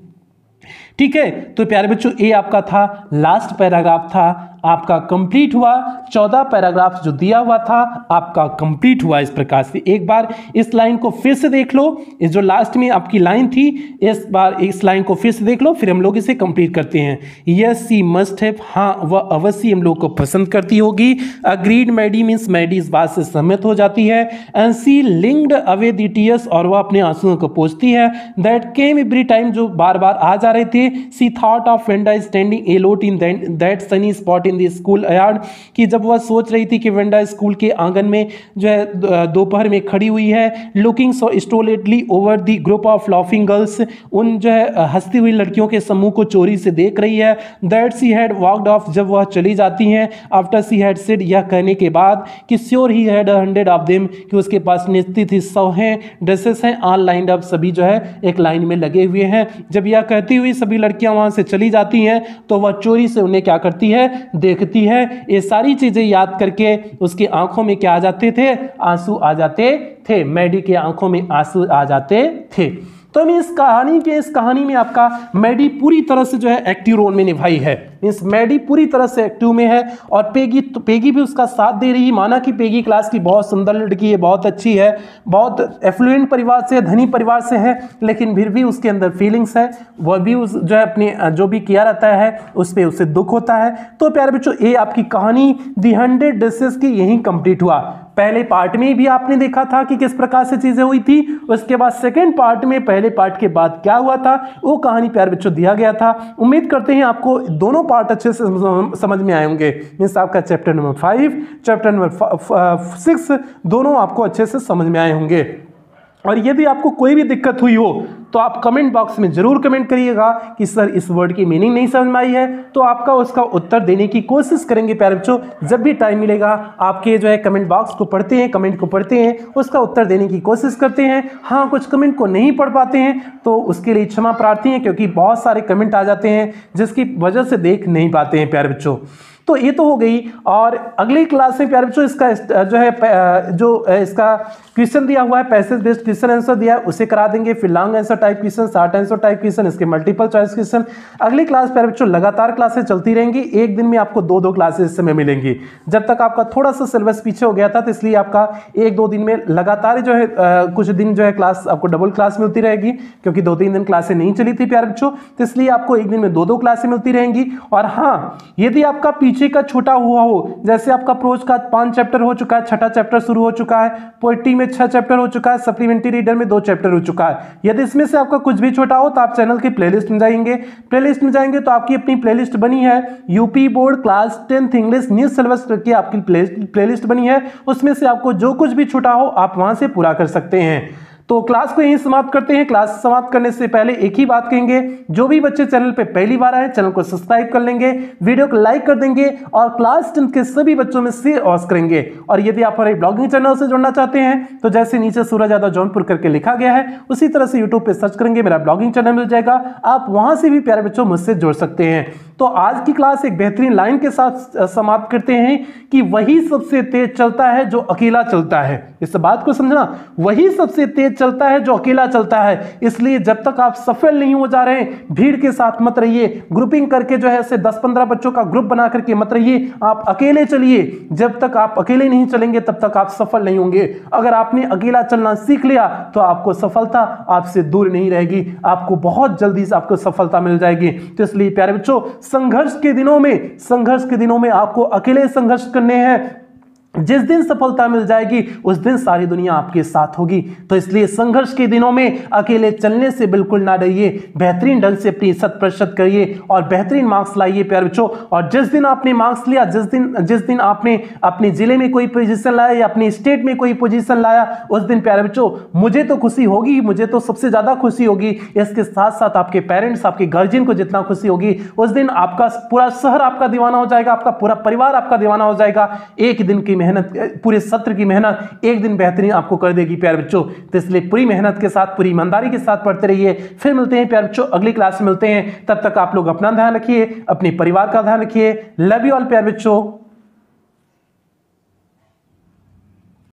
ठीक है, तो प्यारे बच्चों ये आपका था लास्ट पैराग्राफ था, आपका कंप्लीट हुआ। 14 पैराग्राफ जो दिया हुआ था आपका कंप्लीट हुआ इस प्रकार से। एक बार इस लाइन को फिर से देख लो, इस जो लास्ट में आपकी लाइन थी, इस बार इस लाइन को फिर से देख लो, फिर हम लोग इसे कंप्लीट करते हैं। यस सी मस्ट हैव, हाँ वह अवश्य हम लोग को पसंद करती होगी। अग्रीड मैडी मीन्स मैडी इस बात से सहमत हो जाती है। And she linked away the tears, और वह अपने आंसुओं को पोंछती है। दैट केम एवरी टाइम, जो बार बार आ जा रहे थे। She thought of Wanda standing alone in that sunny spot in the school yard, कि जब वह सोच रही थी कि वेंडा स्कूल के आंगन में जो है दोपहर में खड़ी हुई है, looking so stolidly over the group of laughing girls, उन जो है हंसती हुई लड़कियों के समूह को चोरी से देख रही है। That she had walked of, जब वह चली जाती हैं। आफ्टर सी हैड सेड, यह कहने के बाद कि sure he had 100 of them, कि उसके पास निश्चित ही 100 हैं ड्रेसेस हैं, ऑल लाइंड अप, सभी जो है एक लाइन में लगे हुए हैं। जब यह कहती हुई सभी लड़कियां वहां से चली जाती हैं तो वह चोरी से उन्हें क्या करती है, देखती है। ये सारी चीजें याद करके उसकी आंखों में क्या आ जाते थे, आंसू आ जाते थे। मैडी के आंखों में आंसू आ जाते थे। तो इस कहानी में आपका मैडी पूरी तरह से जो है एक्टिव रोल में निभाई है। मीन्स मैडी पूरी तरह से एक्टिव में है, और पेगी भी उसका साथ दे रही है। माना कि पेगी क्लास की बहुत सुंदर लड़की है, बहुत अच्छी है, बहुत एफ्लुएंट परिवार से, धनी परिवार से है, लेकिन फिर भी उसके अंदर फीलिंग्स है। वह भी उस जो है अपने जो भी किया रहता है उस पर उसे दुख होता है। तो प्यारे बच्चों ये आपकी कहानी दी 100 ड्रेसेस की यहीं कंप्लीट हुआ। पहले पार्ट में भी आपने देखा था कि किस प्रकार से चीजें हुई थी, उसके बाद सेकेंड पार्ट में पहले पार्ट के बाद क्या हुआ था वो कहानी प्यारे बच्चों दिया गया था। उम्मीद करते हैं आपको दोनों पार्ट अच्छे से समझ में आए होंगे। मीन्स आपका चैप्टर नंबर 5, चैप्टर नंबर 6 दोनों आपको अच्छे से समझ में आए होंगे। और यदि आपको कोई भी दिक्कत हुई हो तो आप कमेंट बॉक्स में जरूर कमेंट करिएगा कि सर इस वर्ड की मीनिंग नहीं समझ में आई है, तो आपका उसका उत्तर देने की कोशिश करेंगे प्यारे बच्चों। जब भी टाइम मिलेगा आपके जो है कमेंट बॉक्स को पढ़ते हैं, कमेंट को पढ़ते हैं, उसका उत्तर देने की कोशिश करते हैं। हाँ कुछ कमेंट को नहीं पढ़ पाते हैं तो उसके लिए क्षमा प्रार्थी हैं, क्योंकि बहुत सारे कमेंट आ जाते हैं जिसकी वजह से देख नहीं पाते हैं प्यारे बच्चों। तो ये तो हो गई। और अगली क्लास में प्यारे बच्चों इसका जो है इसका क्वेश्चन दिया हुआ है, पैसेज बेस्ड क्वेश्चन आंसर दिया है, उसे करा देंगे। फिर long answer type question, short answer type question, इसके मल्टीपल चॉइस क्वेश्चन। अगली क्लास प्यारे बच्चों लगातार क्लासेस चलती रहेंगी, एक दिन में आपको 2-2 क्लासेस इस समय मिलेंगी। जब तक आपका थोड़ा सा सिलेबस पीछे हो गया था तो इसलिए आपका 1-2 दिन में लगातार जो है कुछ दिन जो है क्लास आपको डबल क्लास मिलती रहेगी, क्योंकि 2-3 दिन क्लासें नहीं चली थी प्यारे बच्चों, तो इसलिए आपको एक दिन में 2-2 क्लासें मिलती रहेंगी। और हाँ यदि आपका पीछे का छोटा हुआ हो, जैसे आपका प्रोज का 5 चैप्टर हो चुका है, 6ठा चैप्टर शुरू हो चुका है, पोएट्री में 6 चैप्टर हो चुका है, सप्लीमेंट्री रीडर में 2 चैप्टर हो चुका है, यदि इसमें से आपका कुछ भी छोटा हो तो आप चैनल की प्लेलिस्ट में जाएंगे। प्लेलिस्ट में जाएंगे तो आपकी अपनी प्लेलिस्ट बनी है, UP board class 10th English new syllabus की आपकी प्लेलिस्ट बनी है, उसमें से आपको जो कुछ भी छोटा हो आप वहां से पूरा कर सकते हैं। तो क्लास को यहीं समाप्त करते हैं। क्लास समाप्त करने से पहले एक ही बात कहेंगे, जो भी बच्चे चैनल पे पहली बार आए चैनल को सब्सक्राइब कर लेंगे, वीडियो को लाइक कर देंगे और क्लास 10 के सभी बच्चों में शेयर और करेंगे। और यदि आप हमारे ब्लॉगिंग चैनल से जुड़ना चाहते हैं तो जैसे नीचे सूरज यादव जौनपुर करके लिखा गया है उसी तरह से यूट्यूब पे सर्च करेंगे, मेरा ब्लॉगिंग चैनल मिल जाएगा, आप वहां से भी प्यारे बच्चों मुझसे जुड़ सकते हैं। तो आज की क्लास एक बेहतरीन लाइन के साथ समाप्त करते हैं कि वही सबसे तेज चलता है जो अकेला चलता है। इस बात को समझना, वही सबसे तेज चलता है जो अकेला चलता है। इसलिए जब तक आप सफल नहीं हो जा रहे हैं, भीड़ के साथ मत रहिए, ग्रुपिंग करके जो है ऐसे 10-15 बच्चों का ग्रुप बना करके मत रहिए, आप अकेले चलिए। जब तक आप अकेले नहीं चलेंगे तब तक आप सफल नहीं होंगे। अगर आपने अकेला चलना सीख लिया तो आपको सफलता आपसे दूर नहीं रहेगी, आपको बहुत जल्दी से आपको सफलता मिल जाएगी। तो इसलिए प्यारे बच्चों, संघर्ष के दिनों में आपको अकेले संघर्ष करने हैं। जिस दिन सफलता मिल जाएगी उस दिन सारी दुनिया आपके साथ होगी। तो इसलिए संघर्ष के दिनों में अकेले चलने से बिल्कुल ना डरिए, बेहतरीन ढंग से अपनी 100% करिए और बेहतरीन मार्क्स लाइए प्यारे बच्चों। और जिस दिन आपने मार्क्स लिया, जिस दिन आपने अपने जिले में कोई पोजीशन लाया या अपने स्टेट में कोई पोजीशन लाया, उस दिन प्यारे बच्चों मुझे तो खुशी होगी, मुझे तो सबसे ज्यादा खुशी होगी। इसके साथ साथ आपके पेरेंट्स, आपके गार्जियन को जितना खुशी होगी, उस दिन आपका पूरा शहर आपका दीवाना हो जाएगा, आपका पूरा परिवार आपका दीवाना हो जाएगा। एक दिन की मेहनत, पूरे सत्र की मेहनत एक दिन बेहतरीन आपको कर देगी प्यारे बच्चों। तो इसलिए पूरी मेहनत के साथ, पूरी ईमानदारी के साथ पढ़ते रहिए। फिर मिलते हैं प्यारे बच्चों, अगली क्लास में मिलते हैं। तब तक आप लोग अपना ध्यान रखिए, अपने परिवार का ध्यान रखिए। लव यू ऑल प्यारे बच्चों।